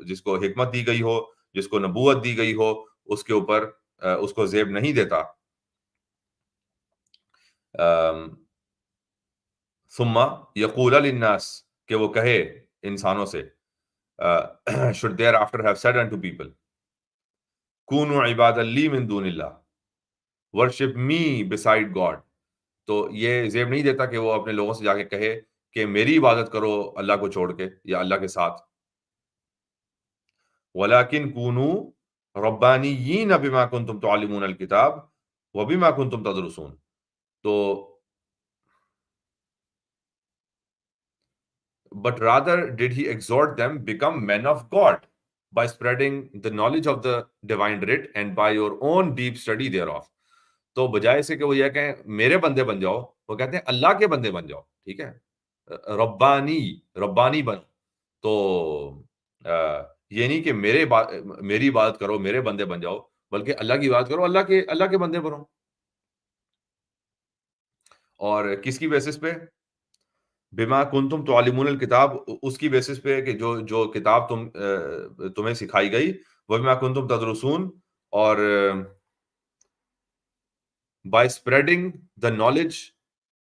جس کو حکمت دی گئی ہو، جس کو نبوت دی گئی ہو، اس کے اوپر اس کو زیب نہیں دیتا. ثم یقول للناس، کہ وہ کہے انسانوں سے، should thereafter have said unto people کونوا عبادا لی من دون اللہ worship me beside God. تو یہ زیب نہیں دیتا کہ وہ اپنے لوگوں سے جا کے کہے کہ میری عبادت کرو اللہ کو چھوڑ کے یا اللہ کے ساتھ. وَلَكِنْ كُونُوا رَبَّانِيِّينَ بِمَا كُنْتُمْ تُعَلِّمُونَ الْكِتَابَ وَبِمَا كُنْتُمْ تَدْرُسُونَ. تو but rather did he exhort them become men of God by spreading the knowledge of the divine writ and by your own deep study thereof. تو بجائے سے کہ وہ یہ کہیں میرے بندے بن جاؤ، وہ کہتے ہیں اللہ کے بندے بن جاؤ. ٹھیک ہے، ربانی بن. تو یہ نہیں کہ میری عبادت کرو، میرے بندے بن جاؤ، بلکہ اللہ کی عبادت کرو، اللہ کے بندے بنو. اور کس کی بیسس پہ؟ بما کنتم تعلمون الکتاب، اس کی بیسس پہ کہ جو کتاب تمہیں سکھائی گئی، وبما کنتم تدرسون، اور by spreading the knowledge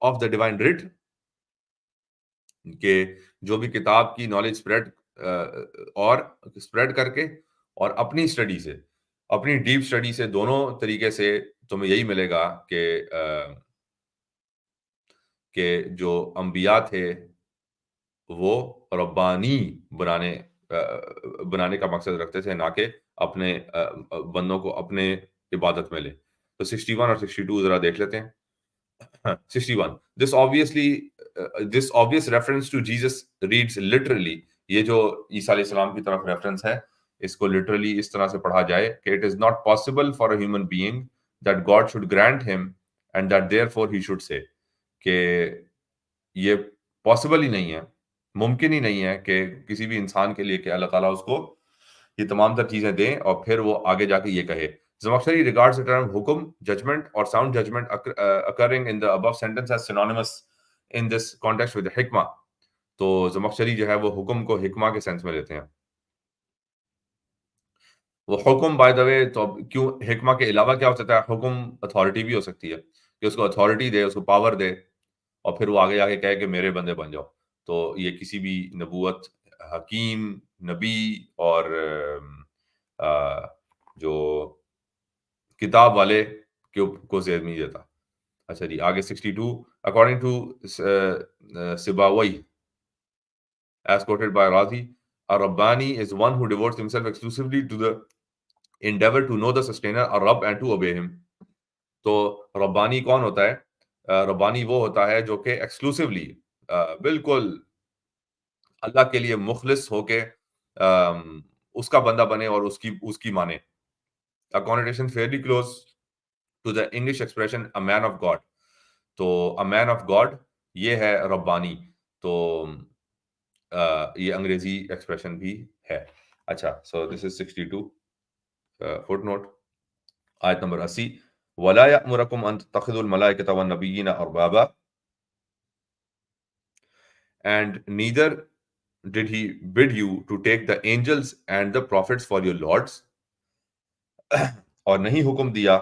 of the divine rate, کہ جو بھی کتاب کی نالج اسپریڈ کر کے اور اپنی اسٹڈی سے، اپنی ڈیپ اسٹڈی سے، دونوں طریقے سے تمہیں یہی ملے گا کہ جو انبیاء تھے وہ ربانی بنانے کا مقصد رکھتے تھے، نہ کہ اپنے بندوں کو اپنے عبادت میں لے. تو 61 اور 62 ذرا دیکھ لیتے ہیں. 61 this obvious reference to Jesus reads literally. یہ جو عیسیٰ علیہ السلام کی طرف ریفرنس ہے، اس کو literally اس طرح سے پڑھا جائے کہ it is not possible for a human being that God should grant him and that therefore he should say. کہ یہ پاسبل ہی نہیں ہے، ممکن ہی نہیں ہے کہ کسی بھی انسان کے لیے کہ اللہ تعالیٰ اس کو یہ تمام تر چیزیں دیں اور پھر وہ آگے جا کے یہ کہے. Zamakhshari regards the term hukum, judgment or sound judgment occurring in the above sentence as synonymous in this context with the hikmah. تو زمخشری جو ہے وہ حکم کو حکمہ کے سینس میں لیتے ہیں. وہ حکم بائی دا وے، تو کیوں حکمہ کے علاوہ کیا ہو سکتا ہے؟ حکم اتھارٹی بھی ہو سکتی ہے، کہ اس کو اتھارٹی دے، اس کو پاور دے، اور پھر وہ آگے جا کے کہے کہ میرے بندے بن جاؤ. تو یہ کسی بھی نبوت، حکیم، نبی اور جو کتاب والے کو زیر نہیں دیتا. اچھا جی آگے 62 according to Sibawayh as quoted by Razi, a Rabbani is one who devotes himself exclusively to the endeavor to know the sustainer or Rabb and to obey him. تو ربانی کون ہوتا ہے؟ ربانی وہ ہوتا ہے جو کہ ایکسکلوسیولی بالکل اللہ کے لیے مخلص ہو کے اس کا بندہ بنے اور اس کی مانے. A connotation fairly close to the English expression a man of God. تو a man of God یہ ہے ربانی. تو یہ انگریزی ایکسپریشن بھی ہے. اچھا so this is 62 footnote. آیت نمبر 80 وَلَا يَأْمُرَكُمْ أَن تَتَّخِذُوا الْمَلَائِكَةَ وَالنَّبِيِّينَ أَرْبَابًا, and neither did he bid you to take the angels and the prophets for your lords. اور نہیں حکم دیا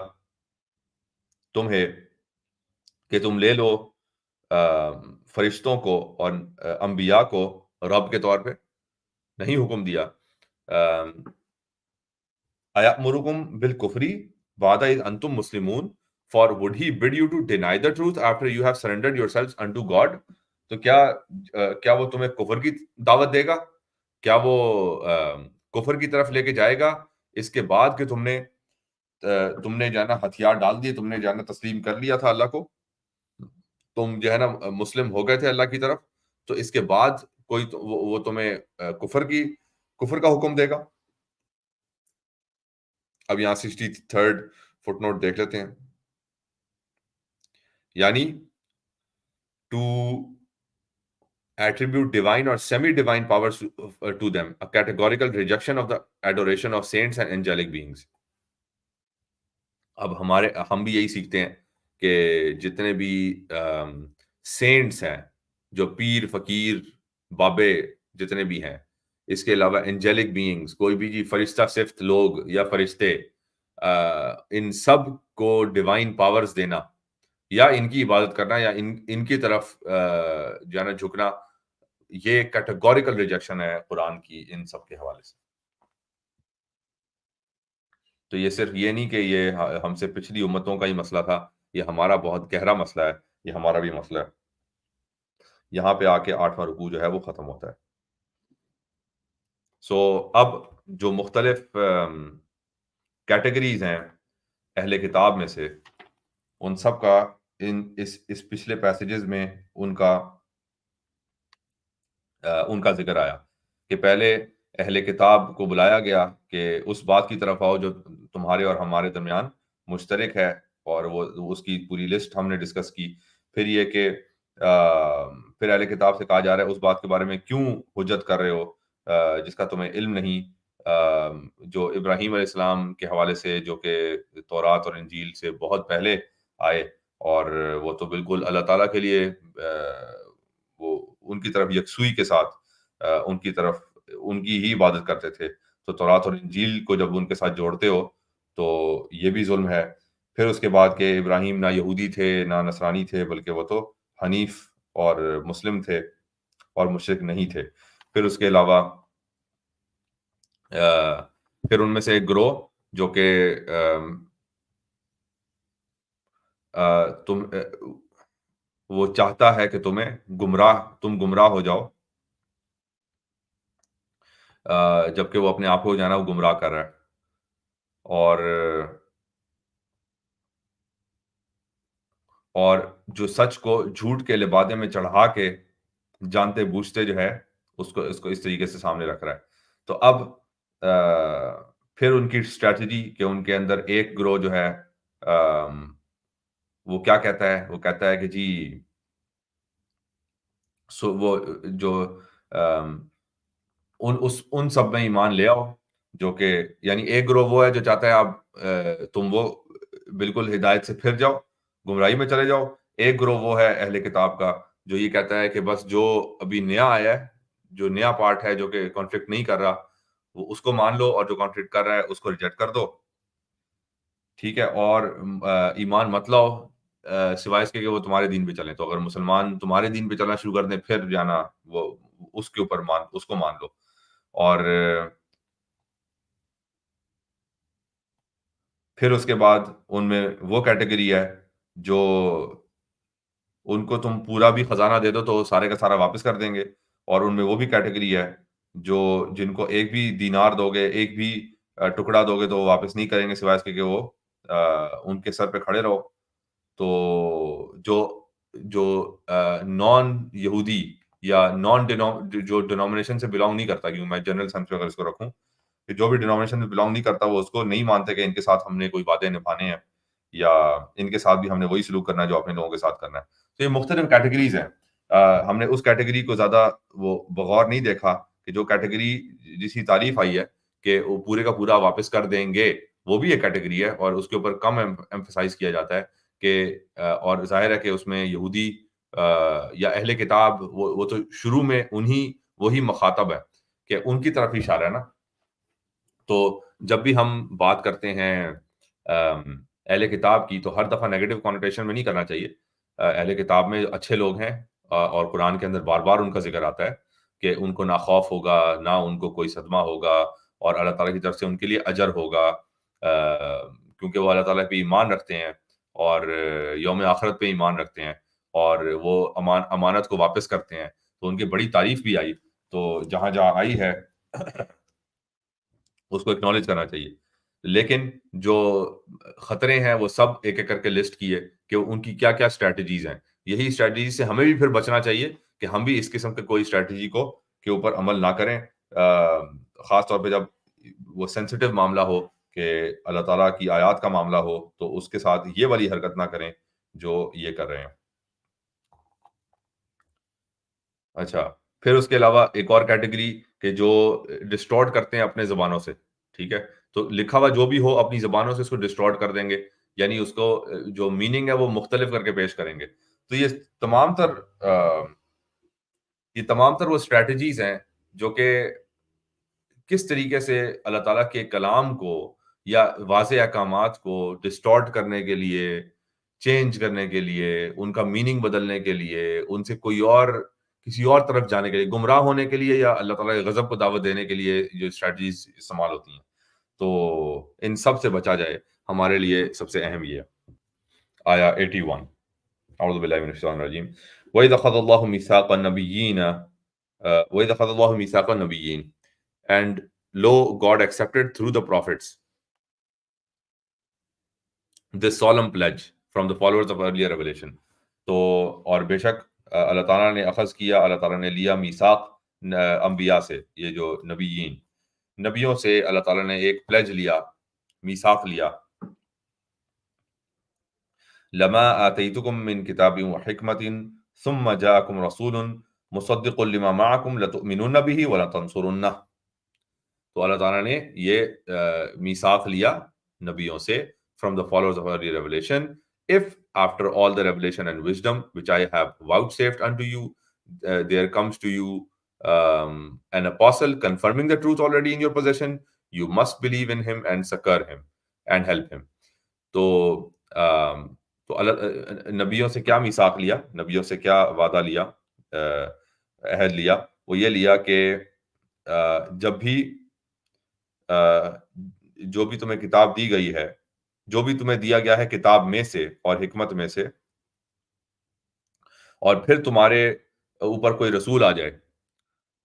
تمہیں کہ تم لے لو فرشتوں کو اور انبیاء کو رب کے طور پہ. نہیں حکم دیا. أَيَأْمُرُكُمْ بِالْكُفْرِ بَعْدَ إِذْ أَنْتُمْ مُسْلِمُونَ, for would he bid you to deny the truth after you have surrendered yourselves unto God. تو کیا وہ تمہیں کفر کی دعوت دے گا؟ کیا وہ کفر کی طرف لے کے جائے گا اس کے بعد کہ تم نے جو ہے نا ہتھیار ڈال دیے, تم نے جو ہے نا تسلیم کر لیا تھا اللہ کو, تم جو ہے نا مسلم ہو گئے تھے اللہ کی طرف, تو اس کے بعد کوئی وہ تمہیں کفر کا حکم دے گا؟ اب یہاں 63rd فٹ نوٹ دیکھ لیتے ہیں. یعنی to attribute divine or semi-divine powers to them, a categorical rejection of the adoration of saints and angelic beings. اب ہم بھی یہی سیکھتے ہیں کہ جتنے بھی سینٹس ہیں, جو پیر فقیر بابے جتنے بھی ہیں, اس کے علاوہ انجیلک بینگز, کوئی بھی جی فرشتہ صفت لوگ یا فرشتے, ان سب کو ڈیوائن پاورز دینا یا ان کی عبادت کرنا یا ان کی طرف جو ہے نا جھکنا, یہ کیٹیگوریکل ریجیکشن ہے قرآن کی ان سب کے حوالے سے. تو یہ صرف یہ نہیں کہ یہ ہم سے پچھلی امتوں کا ہی مسئلہ تھا, یہ ہمارا بہت گہرا مسئلہ ہے, یہ ہمارا بھی مسئلہ ہے. یہاں پہ آ کے 8واں رکوع جو ہے وہ ختم ہوتا ہے. سو اب جو مختلف کیٹیگریز ہیں اہل کتاب میں سے, ان سب کا اس پچھلے پیسیجز میں ان کا ذکر آیا کہ پہلے اہل کتاب کو بلایا گیا کہ اس بات کی طرف آؤ جو تمہارے اور ہمارے درمیان مشترک ہے, اور وہ اس کی پوری لسٹ ہم نے ڈسکس کی. پھر یہ کہ پھر اہل کتاب سے کہا جا رہا ہے اس بات کے بارے میں کیوں حجت کر رہے ہو جس کا تمہیں علم نہیں, جو ابراہیم علیہ السلام کے حوالے سے جو کہ تورات اور انجیل سے بہت پہلے آئے, اور وہ تو بالکل اللہ تعالیٰ کے لیے وہ ان کی طرف یکسوئی کے ساتھ ان کی ہی عبادت کرتے تھے. تو تورات اور انجیل کو جب ان کے ساتھ جوڑتے ہو تو یہ بھی ظلم ہے. پھر اس کے بعد کہ ابراہیم نہ یہودی تھے نہ نصرانی تھے, بلکہ وہ تو حنیف اور مسلم تھے اور مشرک نہیں تھے. پھر اس کے علاوہ پھر ان میں سے ایک گروہ جو کہ وہ چاہتا ہے کہ تم گمراہ ہو جاؤ, جبکہ وہ اپنے آپ کو جانا وہ گمراہ کر رہا ہے. اور جو سچ کو جھوٹ کے لبادے میں چڑھا کے جانتے بوجھتے جو ہے اس کو اس طریقے سے سامنے رکھ رہا ہے. تو اب پھر ان کی اسٹریٹجی کہ ان کے اندر ایک گروہ جو ہے وہ کیا کہتا ہے, وہ کہتا ہے کہ جی وہ جو ان سب میں ایمان لے آؤ, جو کہ یعنی ایک گروہ وہ ہے جو چاہتا ہے اب تم وہ بالکل ہدایت سے پھر جاؤ, گمراہی میں چلے جاؤ. ایک گروہ وہ ہے اہل کتاب کا جو یہ کہتا ہے کہ بس جو ابھی نیا آیا ہے, جو نیا پارٹ ہے جو کہ کانفلکٹ نہیں کر رہا, وہ اس کو مان لو, اور جو کانفلکٹ کر رہا ہے اس کو ریجیکٹ کر دو. ٹھیک ہے, اور ایمان مت لاؤ سوائے اس کے کہ وہ تمہارے دین پہ چلیں. تو اگر مسلمان تمہارے دین پہ چلنا شروع کر دیں پھر جانا وہ اس کے اوپر اس کو مان لو. اور پھر اس کے بعد ان میں وہ کیٹیگری ہے جو ان کو تم پورا بھی خزانہ دے دو تو سارے کا سارا واپس کر دیں گے، اور ان میں وہ بھی کیٹیگری ہے جو جن کو ایک بھی دینار دو گے، ایک بھی ٹکڑا دو گے تو وہ واپس نہیں کریں گے سوائے اس کے کہ وہ ان کے سر پہ کھڑے رہو۔ تو جو جو نان یہودی یا نان جو ڈینومینیشن سے بلانگ نہیں کرتا، کیونکہ میں جنرل سینس میں اگر اس کو رکھوں کہ جو بھی ڈینومینیشن سے بلانگ نہیں کرتا وہ اس کو نہیں مانتے کہ ان کے ساتھ ہم نے کوئی وعدے نبھانے ہیں، یا ان کے ساتھ بھی ہم نے وہی سلوک کرنا ہے جو اپنے لوگوں کے ساتھ کرنا ہے۔ تو یہ مختلف کیٹیگریز ہیں۔ ہم نے اس کیٹیگری کو زیادہ وہ بغور نہیں دیکھا کہ جو کیٹیگری جس کی تعریف آئی ہے کہ وہ پورے کا پورا واپس کر دیں گے، وہ بھی ایک کیٹیگری ہے، اور اس کے اوپر کم ایمفسائز کیا جاتا ہے کہ اور ظاہر ہے کہ اس میں یہودی یا اہل کتاب وہ تو شروع میں وہی مخاطب ہے کہ ان کی طرف اشارہ ہے نا۔ تو جب بھی ہم بات کرتے ہیں اہل کتاب کی تو ہر دفعہ نیگیٹو کانوٹیشن میں نہیں کرنا چاہیے۔ اہل کتاب میں اچھے لوگ ہیں، اور قرآن کے اندر بار بار ان کا ذکر آتا ہے کہ ان کو نہ خوف ہوگا، نہ ان کو کوئی صدمہ ہوگا، اور اللہ تعالیٰ کی طرف سے ان کے لیے اجر ہوگا، کیونکہ وہ اللہ تعالیٰ پہ ایمان رکھتے ہیں اور یوم آخرت پہ ایمان رکھتے ہیں، اور وہ امانت کو واپس کرتے ہیں، تو ان کی بڑی تعریف بھی آئی۔ تو جہاں جہاں آئی ہے اس کو اکنالج کرنا چاہیے، لیکن جو خطرے ہیں وہ سب ایک ایک کر کے لسٹ کیے کہ ان کی کیا کیا اسٹریٹجیز ہیں۔ یہی اسٹریٹجیز سے ہمیں بھی پھر بچنا چاہیے کہ ہم بھی اس قسم کے کوئی اسٹریٹجی کو کے اوپر عمل نہ کریں، خاص طور پہ جب وہ سینسٹیو معاملہ ہو کہ اللہ تعالیٰ کی آیات کا معاملہ ہو، تو اس کے ساتھ یہ والی حرکت نہ کریں جو یہ کر رہے ہیں۔ اچھا، پھر اس کے علاوہ ایک اور کیٹیگری کہ جو ڈسٹورٹ کرتے ہیں اپنے زبانوں سے، ٹھیک ہے، تو لکھا ہوا جو بھی ہو اپنی زبانوں سے اس کو ڈسٹورٹ کر دیں گے، یعنی اس کو جو میننگ ہے وہ مختلف کر کے پیش کریں گے۔ تو تمام تر یہ تمام تر وہ اسٹریٹجیز ہیں جو کہ کس طریقے سے اللہ تعالیٰ کے کلام کو یا واضح احکامات کو ڈسٹورٹ کرنے کے لیے، چینج کرنے کے لیے، ان کا میننگ بدلنے کے لیے، ان سے کسی اور طرف جانے کے لیے، گمراہ ہونے کے لیے، یا اللہ تعالیٰ کے غضب کو دعوت دینے کے لیے جو اسٹریٹجیز استعمال ہوتی ہیں، تو ان سب سے بچا جائے، ہمارے لیے سب سے اہم یہ ہے۔ آیا 81، اعوذ باللہ من الشیطان الرجیم، وَإِذْ أَخَذَ اللَّهُ مِيثَاقَ النَّبِيِّينَ وَإِذْ أَخَذَ اللَّهُ مِيثَاقَ النَّبِيِّينَ and lo, God accepted through the prophets this solemn pledge from the followers of earlier revelation۔ تو اور بے شک اللہ تعالیٰ نے اخذ کیا، اللہ تعالیٰ نے لیا میثاق انبیاء سے، یہ جو نبیوں سے اللہ تعالیٰ نے ایک پلیج لیا، میثاق لیا۔ لما آتیتکم من کتاب و حکمت ثم جاءکم رسول مصدق لما معکم لتؤمنن به ولتنصرنہ۔ تو اللہ تعالیٰ نے یہ میثاق لیا نبیوں سے from the followers of early revelation, if after all the revelation and wisdom which I have vouchsafed unto you, there comes to you an apostle confirming the truth already in your possession, you must believe in him and succor him and help him۔ تو نبیوں سے کیا میثاق لیا، نبیوں سے کیا وعدہ لیا، عہد لیا، وہ یہ لیا کہ جب بھی جو بھی تمہیں کتاب دی گئی ہے، جو بھی تمہیں دیا گیا ہے کتاب میں سے اور حکمت میں سے، اور پھر تمہارے اوپر کوئی رسول آ جائے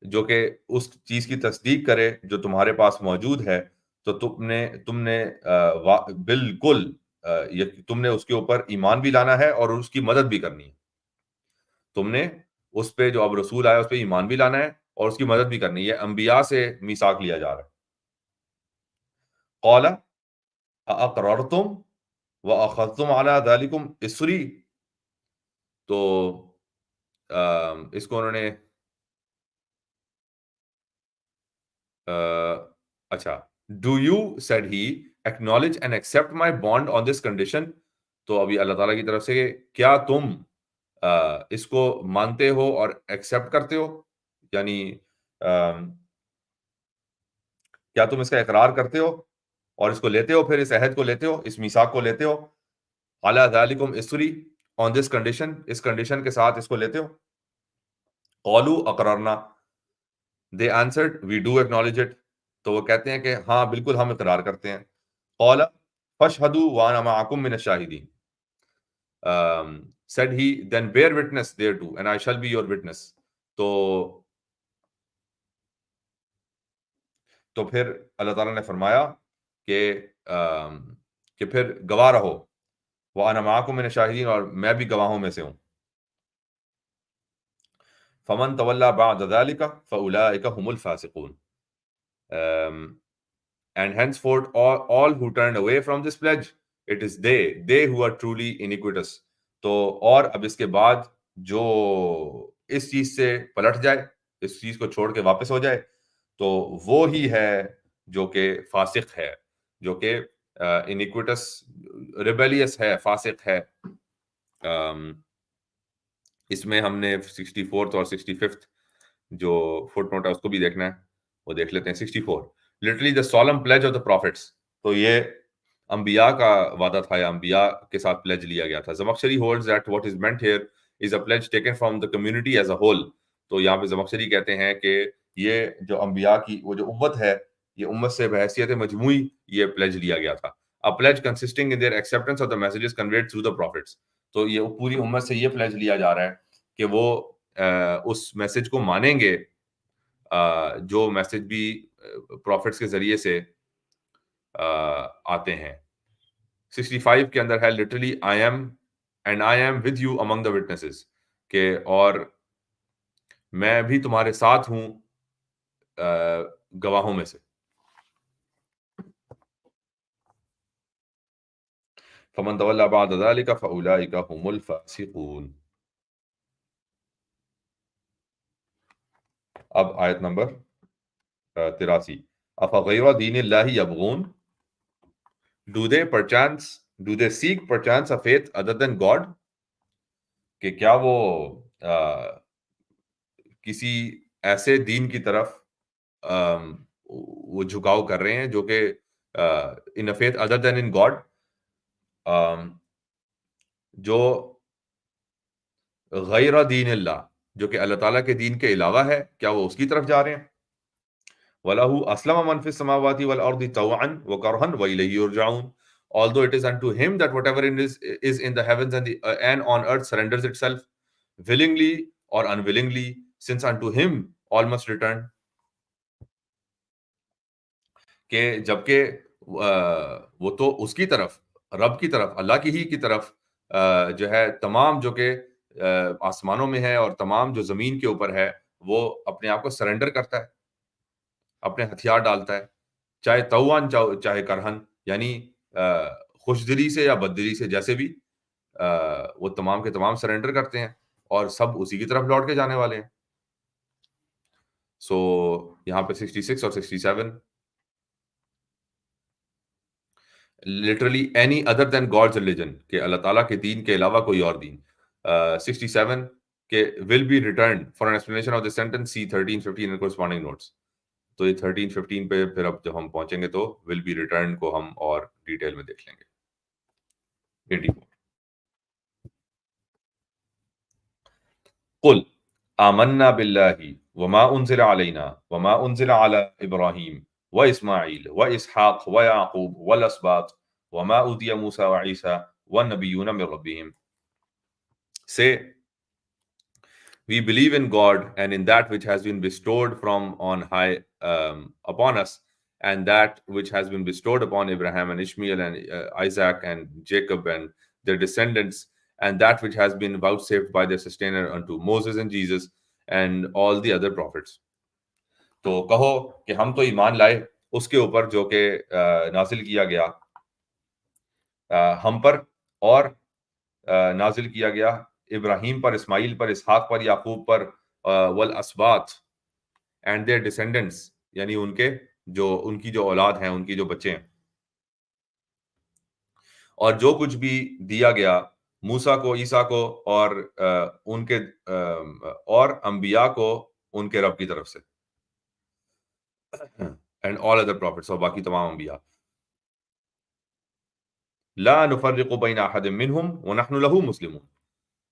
جو کہ اس چیز کی تصدیق کرے جو تمہارے پاس موجود ہے، تو تم نے بالکل تم نے اس کے اوپر ایمان بھی لانا ہے اور اس کی مدد بھی کرنی ہے۔ تم نے اس پہ جو اب رسول آیا اس پہ ایمان بھی لانا ہے اور اس کی مدد بھی کرنی ہے۔ انبیاء سے میثاق لیا جا رہا ہے۔ قال اقررتم واخذتم على ذلكم اسری، تو اس کو انہوں نے اچھا، do you said he acknowledge and accept my bond on this condition، تو ابھی اللہ تعالیٰ کی طرف سے کیا تم اس کو مانتے ہو اور ایکسیپٹ کرتے ہو، یعنی کیا تم اس کا اقرار کرتے ہو اور اس کو لیتے ہو، پھر اس عہد کو لیتے ہو، اس میثاق کو لیتے ہو، علی ذالکم اسری، آن دس کنڈیشن، اس کنڈیشن کے ساتھ اس کو لیتے ہو۔ قالوا اقررنا، they answered we do acknowledge it، تو وہ کہتے ہیں کہ ہاں بالکل ہم اقرار کرتے ہیں۔ قال فاشهدوا وانا معكم من الشاہدین، said he, then bear witness thereto and I shall be your witness. تو پھر اللہ تعالیٰ نے فرمایا کہ پھر گواہ رہو، وَأَنَا مَعَكُم مِّنَ الشَّاهِدِينَ، اور میں بھی گواہوں میں سے ہوں. فَمَن تَوَلَّىٰ بَعْدَ ذَلِكَ فَأُولَٰئِكَ هُمُ الْفَاسِقُونَ. And henceforth all who turned away from this pledge, it is they who are truly iniquitous. تو اور اب اس کے بعد جو اس چیز سے پلٹ جائے، اس چیز کو چھوڑ کے واپس ہو جائے، تو وہ ہی ہے جو کہ فاسق ہے، جو کہ انیکوٹس ریبیلیس ہے، فاسق ہے. اس میں ہم نے 64 اور 65 جو فٹ نوٹ ہے اس کو بھی دیکھنا ہے، وہ دیکھ لیتے ہیں. 64 literally the solemn pledge of the prophets. تو یہ انبیاء کا وعدہ تھا یا انبیاء کے ساتھ پلیج لیا گیا تھا. زمخشری holds that what is meant here is a pledge taken from the community as a whole. تو یہاں پہ زمخشری کہتے ہیں کہ یہ جو انبیاء کی وہ جو امت ہے، یہ امت سے بحیثیت مجموعی یہ پلیج لیا گیا تھا. A pledge consisting in their acceptance of the messages conveyed through the prophets. تو یہ پوری امت سے یہ پلیج لیا جا رہا ہے کہ وہ اس میسج کو مانیں گے جو میسج بھی پروفٹس کے ذریعے سے آتے ہیں. 65 کے اندر ہے literally I am with you among the witnesses، کہ اور میں بھی تمہارے ساتھ ہوں گواہوں میں سے. فمن تولى بعد ذلك فأولئك هم الفاسقون. اب آیت نمبر 83. افغیر دین اللہ یبغون، do they seek perchance a faith other than God؟ کہ کیا وہ کسی ایسے دین کی طرف وہ جھکاؤ کر رہے ہیں جو کہ in a faith other than in God، جو غیر دین اللہ، جو کہ اللہ تعالیٰ کے دین کے علاوہ ہے، کیا وہ اس کی طرف جا رہے ہیں؟ وَلَهُ أَسْلَمَ مَنْ فِي السَّمَاوَاتِ وَالْأَرْضِ طَوْعًا وَكَرْهًا وَإِلَيْهِ يُرْجَعُونَ. Although it is unto him that whatever is in the heavens and on earth surrenders itself, willingly or unwillingly, since unto him all must return. کہ جبکہ وہ تو اس کی طرف، رب کی طرف، اللہ کی ہی کی طرف جو ہے تمام جو کہ آسمانوں میں ہے اور تمام جو زمین کے اوپر ہے، وہ اپنے آپ کو سرنڈر کرتا ہے، اپنے ہتھیار ڈالتا ہے، چاہے توان چاہے کرہن، یعنی خوش دلی سے یا بد دلی سے، جیسے بھی وہ تمام کے تمام سرنڈر کرتے ہیں اور سب اسی کی طرف لوٹ کے جانے والے ہیں. سو یہاں پہ 66 اور 67 literally any other than God's religion، کہ اللہ تعالیٰ کے دین کے علاوہ کوئی اور دین. 67 کہ will be returned. For an explanation of this sentence see 13, 15 and corresponding notes. تو یہ 13, 15 پہ پھر اب جب ہم پہنچیں گے تو will be returned کو ہم اور ڈیٹیل میں دیکھ لیں گے. 84. قل آمنا باللہ وما انزل علینا وما انزل علی ابراہیم واسماعیل واسحاق ویعقوب والاسباط وما اوتي موسى وعيسى والنبيون من ربهم. Say, we believe in God and in that which has been bestowed from on high upon us, and that which has been bestowed upon Abraham and Ishmael and Isaac and Jacob and their descendants, and that which has been vouchsafed by their sustainer unto Moses and Jesus and all the other prophets. تو کہو کہ ہم تو ایمان لائے اس کے اوپر جو کہ نازل کیا گیا ہم پر، اور نازل کیا گیا ابراہیم پر، اسماعیل پر، اسحاق پر، یعقوب پر، والاسباط and their descendants، یعنی ان کی جو اولاد ہیں، ان کی جو بچے ہیں، اور جو کچھ بھی دیا گیا موسیٰ کو، عیسیٰ کو اور ان کے اور انبیاء کو ان کے رب کی طرف سے، and all other prophets، اور باقی تمام انبیاء. لا نفرق بین احد منہم ونحن له مسلمون.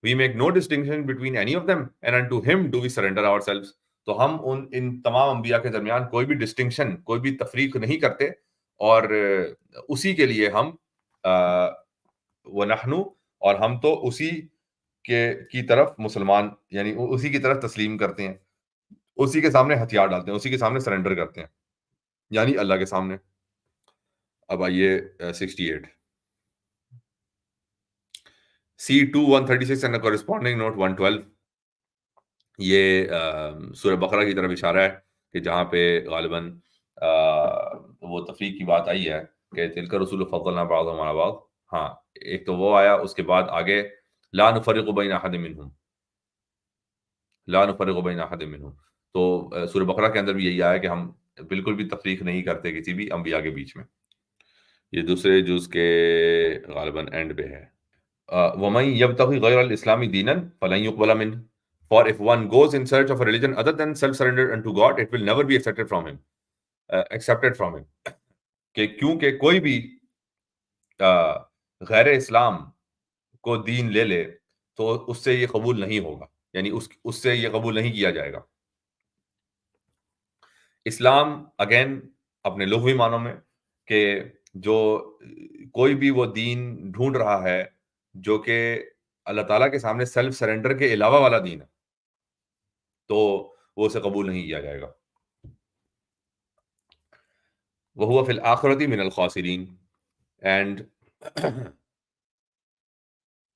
We make no distinction between any of them and unto him do we surrender ourselves. تو ہم ان تمام انبیاء کے درمیان کوئی بھی ڈسٹنکشن، کوئی بھی تفریق نہیں کرتے، اور اسی کے لیے ہم وَنَحْنُ اور ہم تو اسی کی طرف مسلمان، یعنی اسی کی طرف تسلیم کرتے ہیں، اسی کے سامنے ہتھیار ڈالتے ہیں، اسی کے سامنے سرنڈر کرتے ہیں، یعنی اللہ کے سامنے. اب آئیے 68 C2136 اینڈ کورسپونڈنگ نوٹ 112. یہ سورہ بقرہ کی طرف اشارہ ہے کہ جہاں پہ غالباً وہ تفریق کی بات آئی ہے کہ تلک رسول فضلنا بعضهم علی بعض. ہاں ایک تو وہ آیا، اس کے بعد آگے لا نفرق بین احد منہم، لا نفرق بین احد منہم. تو سورہ بقرہ کے اندر بھی یہی آیا کہ ہم بالکل بھی تفریق نہیں کرتے کسی بھی انبیاء کے بیچ میں. یہ دوسرے جز کے غالباً اینڈ پہ ہے. وَمَن يَبْتَغِ غَيْرَ الْإِسْلَامِ دِينًا فَلَن يُقْبَلَ مِنْهُ. For if one goes in search of a religion other than self-surrender unto God, it will never be accepted from him. کہ کیونکہ کوئی بھی غیر اسلام کو دین لے لے تو اس سے یہ قبول نہیں ہوگا، یعنی اس سے یہ قبول نہیں کیا جائے گا. اسلام اگین اپنے لغوی معنوں میں کہ جو کوئی بھی وہ دین ڈھونڈ رہا ہے جو کہ اللہ تعالیٰ کے سامنے سیلف سرنڈر کے علاوہ والا دین ہے تو وہ اسے قبول نہیں کیا جائے گا. وَهُوَ فِي الْآخِرَةِ مِنَ الْخَاسِرِينَ and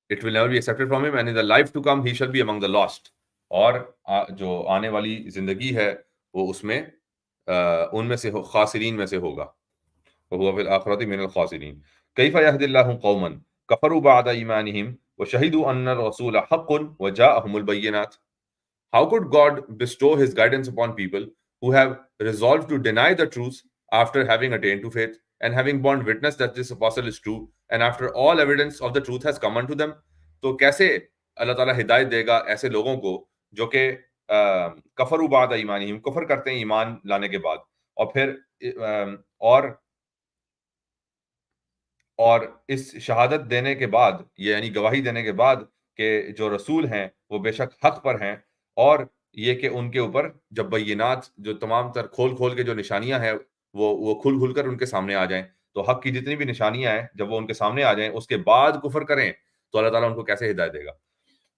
it will never be accepted from him and in the life to come he shall be among the lost. اور جو آنے والی زندگی ہے وہ اس میں ان میں سے خاسرین میں سے ہوگا. وَهُوَ فِي الْآخِرَةِ مِنَ الْخَاسِرِينَ. كَيْفَ يَهْدِي اللَّهُ قَوْمًا كَفَرُوا بَعْدَ إِيمَانِهِمْ وَشَهِدُوا أَنَّ الرَّسُولَ حَقٌّ وَجَاءَهُمُ الْبَيِّنَاتُ. How could God bestow his guidance upon people who have resolved to deny the truth after having attained to faith and having borne witness that this apostle is true and after all evidence of the truth has come unto them? تو کیسے اللہ تعالیٰ ہدایت دے گا ایسے لوگوں کو جو کہ کفروا بعد ایمانہم، کفر کرتے ہیں ایمان لانے کے بعد، اور پھر اور اس شہادت دینے کے بعد، یعنی گواہی دینے کے بعد کہ جو رسول ہیں وہ بے شک حق پر ہیں، اور یہ کہ ان کے اوپر جب بینات جو تمام تر کھول کے جو نشانیاں ہیں وہ کھل کر ان کے سامنے آ جائیں، تو حق کی جتنی بھی نشانیاں ہیں جب وہ ان کے سامنے آ جائیں اس کے بعد کفر کریں تو اللہ تعالیٰ ان کو کیسے ہدایت دے گا.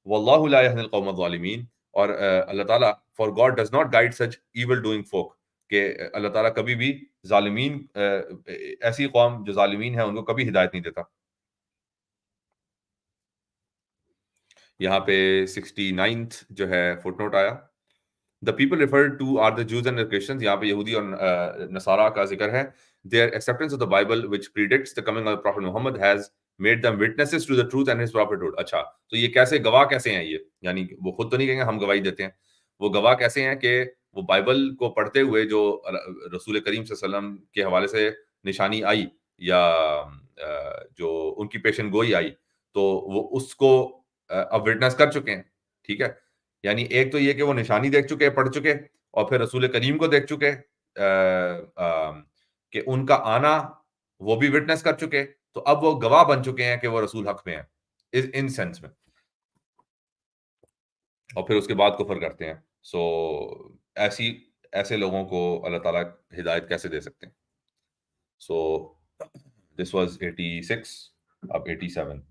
واللہ لا یہدی القوم الظالمین. اور اللہ تعالیٰ for God does not guide such evil doing folk, کہ اللہ تعالیٰ کبھی بھی ظالمین، ایسی قوم جو ظالمین ہیں ان کو کبھی ہدایت نہیں دیتا. یہاں پہ 69 جو ہے فٹ نوٹ آیا. The people referred to are the Jews and the Christians. یہاں پہ یہودی اور نصارہ کا ذکر ہے. Their acceptance of the Bible which predicts the coming of the Prophet Muhammad has made them witnesses to the truth and his prophethood. اچھا تو یہ کیسے گواہ کیسے ہیں؟ یہ یعنی وہ خود تو نہیں کہیں گے ہم گواہی دیتے ہیں، وہ گواہ کیسے ہیں کہ وہ بائبل کو پڑھتے ہوئے جو رسول کریم صلی اللہ علیہ وسلم کے حوالے سے نشانی آئی یا جو ان کی پیشن گوئی آئی تو وہ اس کو اب وٹنس کر چکے ہیں. ٹھیک ہے، یعنی ایک تو یہ کہ وہ نشانی دیکھ چکے، پڑھ چکے، اور پھر رسول کریم کو دیکھ چکے کہ ان کا آنا وہ بھی وٹنس کر چکے، تو اب وہ گواہ بن چکے ہیں کہ وہ رسول حق میں ہیں ان سینس میں، اور پھر اس کے بعد کفر کرتے ہیں. سو ایسے لوگوں کو اللہ تعالیٰ ہدایت کیسے دے سکتے ہیں؟ سو دس واز 86. اب 87.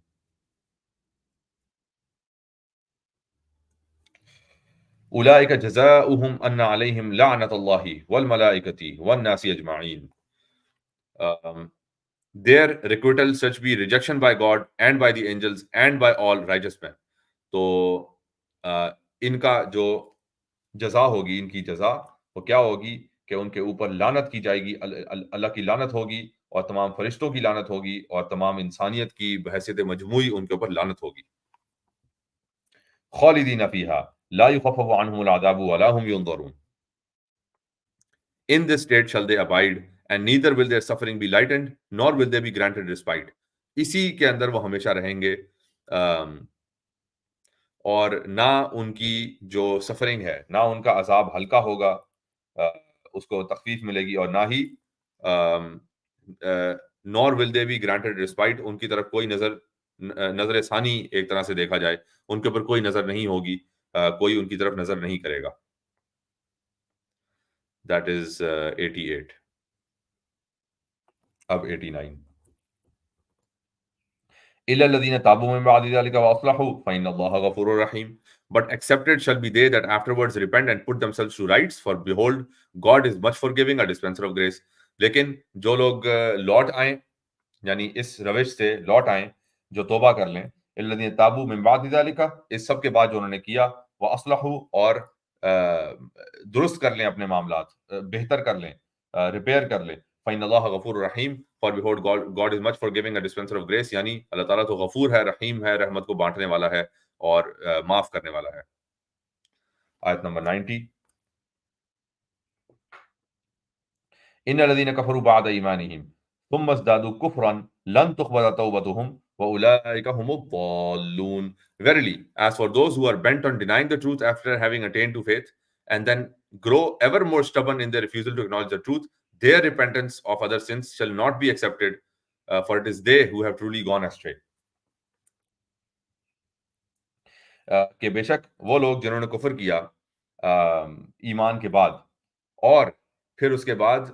اولئک جزاؤہم ان علیہم لعنۃ اللہ والملائکۃ والناس اجمعین. Their requital such be rejection by God and by the angels and by all righteous men. تو ان کا جو جزا ہوگی، ان کی جزا وہ کیا ہوگی کہ ان کے اوپر لعنت کی جائے گی، اللہ کی لعنت ہوگی اور تمام فرشتوں کی لعنت ہوگی اور تمام انسانیت کی بحیثیت مجموعی ان کے اوپر لعنت ہوگی. خالدین فیہا لا یخفف عنہم العذاب ولا هم ینظرون. In this state shall they abide, and neither will their suffering be lightened, nor will they be granted respite. اسی کے اندر وہ ہمیشہ رہیں گے، اور نہ ان کی جو سفرنگ ہے، نہ ان کا عذاب ہلکا ہوگا، اس کو تخفیف ملے گی، اور نہ ہی nor will they be granted respite. ان کی طرف کوئی نظر ثانی ایک طرح سے دیکھا جائے، ان کے اوپر کوئی نظر نہیں ہوگی، کوئی ان کی طرف نظر نہیں کرے گا. That is 88. اب 89. إِلَّا الَّذِينَ تَابُوا مِن بَعْدِ ذَلِكَ وَأَصْلَحُوا فَإِنَّ اللَّهَ غَفُورٌ رَحِيمٌ. But accepted shall be they that afterwards repent and put themselves to rights, for behold, God is much forgiving, a dispenser of grace. لیکن جو لوگ لوٹ آئیں، یعنی اس روش سے لوٹ آئیں، جو توبہ کر لیں، الذین تابوا من بعد ذلک، اس سب کے بعد جو انہوں نے کیا، واصلحوا، اور درست کر لیں اپنے معاملات، بہتر کر لیں، ریپیئر کر لیں، فإن اللہ غفور رحیم، for behold God is much forgiving, a dispenser of grace. یعنی اللہ تعالیٰ تو غفور ہے، رحیم ہے، رحمت کو بانٹنے والا ہے اور معاف کرنے والا ہے. آیت نمبر 90. ان الذين كفروا بعد ایمانهم ثم ازدادوا كفرا لن تقبل توبتهم واولئك هم الضالون. Verily, as for those who are bent on denying the truth after having attained to faith, and then grow ever more stubborn in their refusal to acknowledge the truth, their repentance of other sins shall not be accepted, for it is they who have truly gone astray. کہ بے شک وہ لوگ جنہوں نے کفر کیا ایمان کے بعد، اور پھر اس کے بعد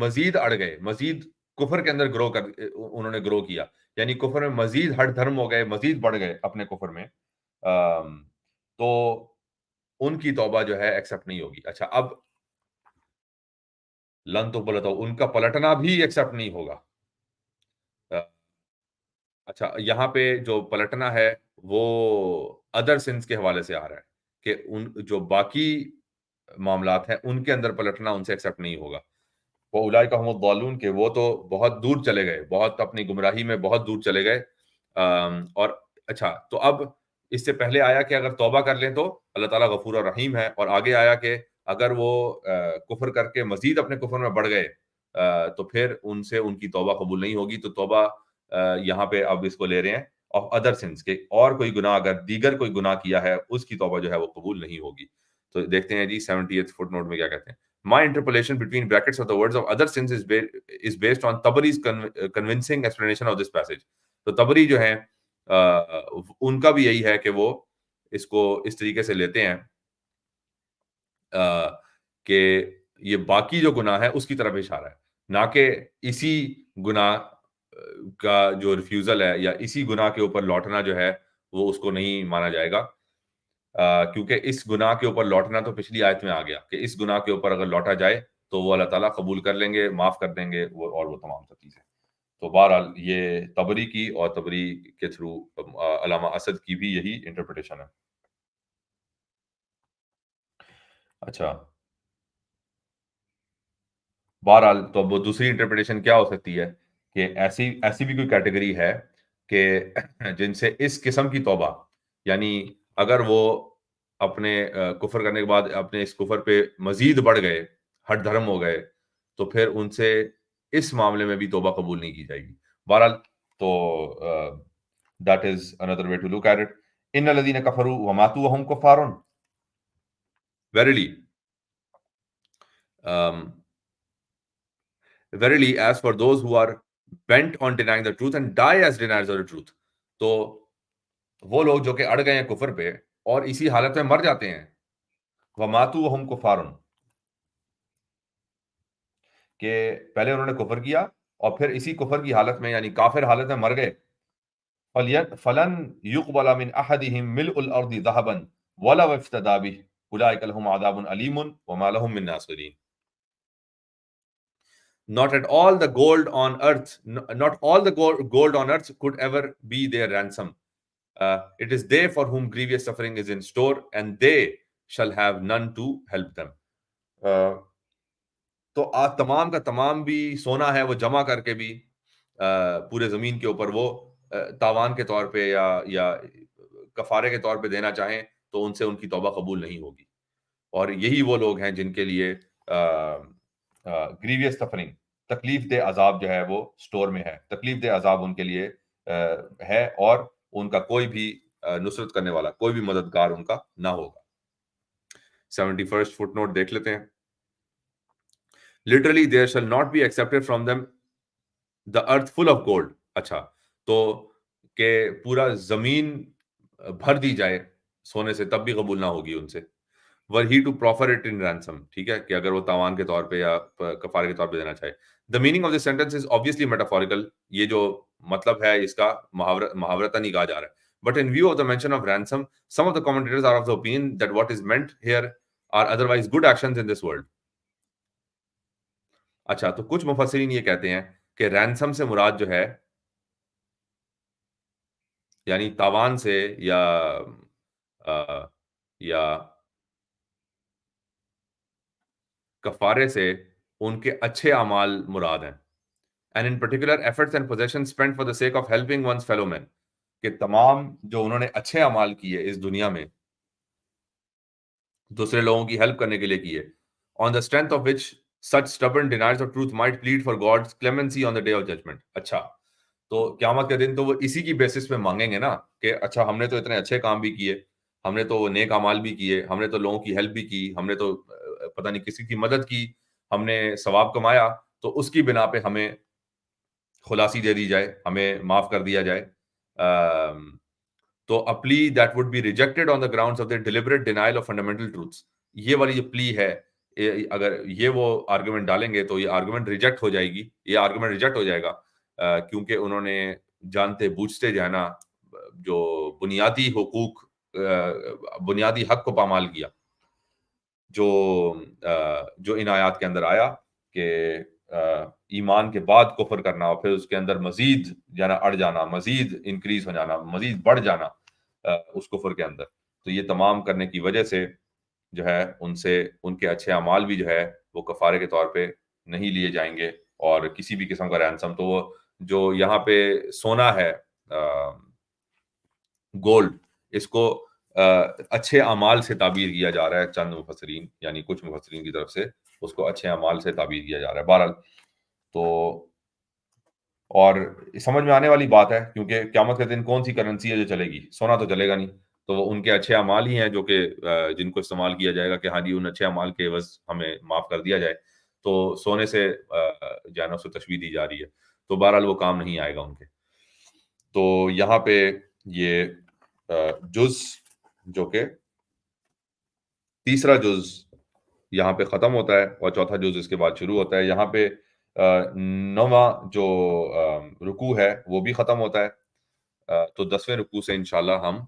مزید اڑ گئے، مزید کفر کے اندر انہوں نے گرو کیا، یعنی کفر میں مزید ہٹ دھرم ہو گئے، مزید بڑھ گئے اپنے کفر میں، تو ان کی توبہ جو ہے ایکسیپٹ نہیں ہوگی. اچھا، اب لن تو بولتا ان کا پلٹنا بھی ایکسیپٹ نہیں ہوگا. اچھا، یہاں پہ جو پلٹنا ہے وہ ادر سنس کے حوالے سے آ رہا ہے کہ ان جو باقی معاملات ہیں ان کے اندر پلٹنا ان سے ایکسیپٹ نہیں ہوگا. وہ اولئک هم الضالون، کہ وہ تو بہت دور چلے گئے، بہت اپنی گمراہی میں بہت دور چلے گئے. اور اچھا، تو اب اس سے پہلے آیا کہ اگر توبہ کر لیں تو اللہ تعالیٰ غفور اور رحیم ہے، اور آگے آیا کہ اگر وہ کفر کر کے مزید اپنے کفر میں بڑھ گئے تو پھر ان سے ان کی توبہ قبول نہیں ہوگی. تو توبہ یہاں پہ اب اس کو لے رہے ہیں آف ادر سنس، کہ اور کوئی گناہ اگر دیگر کوئی گناہ کیا ہے اس کی توبہ جو ہے وہ قبول نہیں ہوگی. تو دیکھتے ہیں جی 70th فٹ نوٹ میں کیا کہتے ہیں. My interpolation between brackets of the words of other sins is based on Tabari's convincing explanation of this passage. تو تبری جو ہیں ان کا بھی یہی ہے کہ وہ اس کو اس طریقے سے لیتے ہیں کہ یہ باقی جو گناہ ہے اس کی طرف اشارہ ہے، نہ کہ اسی گناہ کا جو ریفیوزل ہے یا اسی گناہ کے اوپر لوٹنا جو ہے وہ اس کو نہیں مانا جائے گا. کیونکہ اس گناہ کے اوپر لوٹنا تو پچھلی آیت میں آ گیا کہ اس گناہ کے اوپر اگر لوٹا جائے تو وہ اللہ تعالیٰ قبول کر لیں گے، معاف کر دیں گے، اور وہ تمام سب چیزیں. تو بہرحال یہ طبری کی اور طبری کے تھرو علامہ اسد کی بھی یہی انٹرپریٹیشن ہے. اچھا، بہرحال تو اب دوسری انٹرپریٹیشن کیا ہو سکتی ہے کہ ایسی بھی کوئی کیٹیگری ہے کہ جن سے اس قسم کی توبہ، یعنی اگر وہ اپنے کفر کرنے کے بعد اپنے اس کفر پہ مزید بڑھ گئے، ہٹ دھرم ہو گئے، تو پھر ان سے اس معاملے میں بھی توبہ قبول نہیں کی جائے گی. بہرحال تو that is another way to look at it. ان الذين كفروا وماتوا وهم كفار. Verily, as for those who are bent on denying the truth and die as deniers of the truth. تو وہ لوگ جو کہ اڑ گئے ہیں کفر پہ اور اسی حالت میں مر جاتے ہیں، وَمَاتُوا وَهُمْ كُفَّارٌ، کہ پہلے انہوں نے کفر کیا اور پھر اسی کفر کی حالت میں یعنی کافر حالت میں مر گئے. فَلَن يُقْبَلَ مِنْ أَحَدِهِمْ مِلْءُ الْأَرْضِ ذَهَبًا وَلَوِ افْتَدَىٰ بِهِ أُولَٰئِكَ لَهُمْ عَذَابٌ أَلِيمٌ وَمَا لَهُم مِّن نَاصِرِينَ. Not all the gold on earth could ever be their ransom. It is they for whom grievous suffering is in store, and they shall have none to help them. تو تمام کا تمام بھی سونا ہے وہ جمع کر کے بھی پورے زمین کے اوپر وہ تاوان کے طور پہ یا کفارے کے طور پہ دینا چاہیں تو ان سے ان کی توبہ قبول نہیں ہوگی. اور یہی وہ لوگ ہیں جن کے لیے گریویس سفرنگ، تکلیف دہ عذاب جو ہے وہ سٹور میں ہے، تکلیف دہ عذاب ان کے لیے ہے، اور ان کا کوئی بھی نصرت کرنے والا، کوئی بھی مددگار ان کا نہ ہوگا. 71st فٹ نوٹ دیکھ لیتے ہیں. Literally there shall not be accepted from them the earth full of gold. اچھا، تو کہ پورا زمین بھر دی جائے سونے سے تب بھی قبول نہ ہوگی ان سے. were he to proffer it in ransom. ٹھیک ہے، کہ اگر وہ تاوان کے طور پہ یا کفارے کے طور پہ دینا چاہے. The meaning of this sentence is obviously metaphorical. یہ جو مطلب ہے اس کا محاورتاً ہی کہا جا رہا ہے. But in view of the mention of ransom, some of the commentators are of the opinion that what is meant here are otherwise good actions in this world. اچھا تو کچھ مفسرین یہ کہتے ہیں کہ رینسم سے مراد جو ہے یعنی تاوان سے یا کفارے سے ان کے اچھے اعمال مراد ہیں. And in particular efforts and possessions spent for the sake of helping one's fellow men, کہ تمام جو انہوں نے اچھے اعمال کیے اس دنیا میں دوسرے لوگوں کی ہیلپ کرنے کے لیے کیے, on the strength of which such stubborn deniers of truth might plead for God's clemency on the day of judgment. اچھا تو قیامت کے دن تو وہ اسی کی بیسس پہ مانگیں گے نا کہ اچھا ہم نے تو اتنے اچھے کام بھی کیے, ہم نے تو نیک اعمال بھی کیے, ہم نے تو لوگوں کی ہیلپ بھی کی, ہم نے تو پتہ نہیں کسی کی مدد کی, ہم نے ثواب کمایا, تو اس کی بنا پہ ہمیں خلاصی دے دی جائے, ہمیں معاف کر دیا جائے. تو a plea that would be rejected on the grounds of their deliberate denial of fundamental truths, یہ والی جو plea ہے, اگر یہ وہ آرگومنٹ ڈالیں گے تو یہ آرگومنٹ ریجیکٹ ہو جائے گی, یہ آرگومنٹ ریجیکٹ ہو جائے گا کیونکہ انہوں نے جانتے بوجھتے جو ہے نا جو بنیادی حقوق بنیادی حق کو پامال کیا جو ان آیات کے اندر آیا کہ ایمان کے بعد کفر کرنا اور پھر اس کے اندر مزید جانا اڑ جانا, مزید انکریز ہو جانا, مزید بڑھ جانا اس کفر کے اندر. تو یہ تمام کرنے کی وجہ سے جو ہے ان سے ان کے اچھے اعمال بھی جو ہے وہ کفارے کے طور پہ نہیں لیے جائیں گے, اور کسی بھی قسم کا رینسم. تو وہ جو یہاں پہ سونا ہے گولڈ, اس کو اچھے اعمال سے تعبیر کیا جا رہا ہے, چند مفسرین یعنی کچھ مفسرین کی طرف سے اس کو اچھے اعمال سے تعبیر کیا جا رہا ہے. بہرحال تو اور سمجھ میں آنے والی بات ہے کیونکہ قیامت کے دن کون سی کرنسی ہے جو چلے گی, سونا تو چلے گا نہیں, تو ان کے اچھے اعمال ہی ہیں جو کہ جن کو استعمال کیا جائے گا کہ ہاں جی ان اچھے اعمال کے عوض ہمیں معاف کر دیا جائے. تو سونے سے جو ہے نا اس کو تشبیہ دی جا رہی ہے, تو بہرحال وہ کام نہیں آئے گا ان کے. تو یہاں پہ یہ جز جو کہ تیسرا جز یہاں پہ ختم ہوتا ہے اور چوتھا جز اس کے بعد شروع ہوتا ہے. یہاں پہ نواں جو رکوع ہے وہ بھی ختم ہوتا ہے. تو 10ویں رکوع سے انشاءاللہ ہم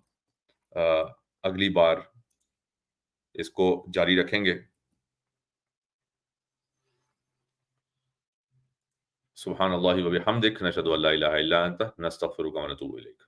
اگلی بار اس کو جاری رکھیں گے. سبحان اللہ و بحمدک، نشہد ان لا الہ الا انت، نستغفرک و نتوب الیک.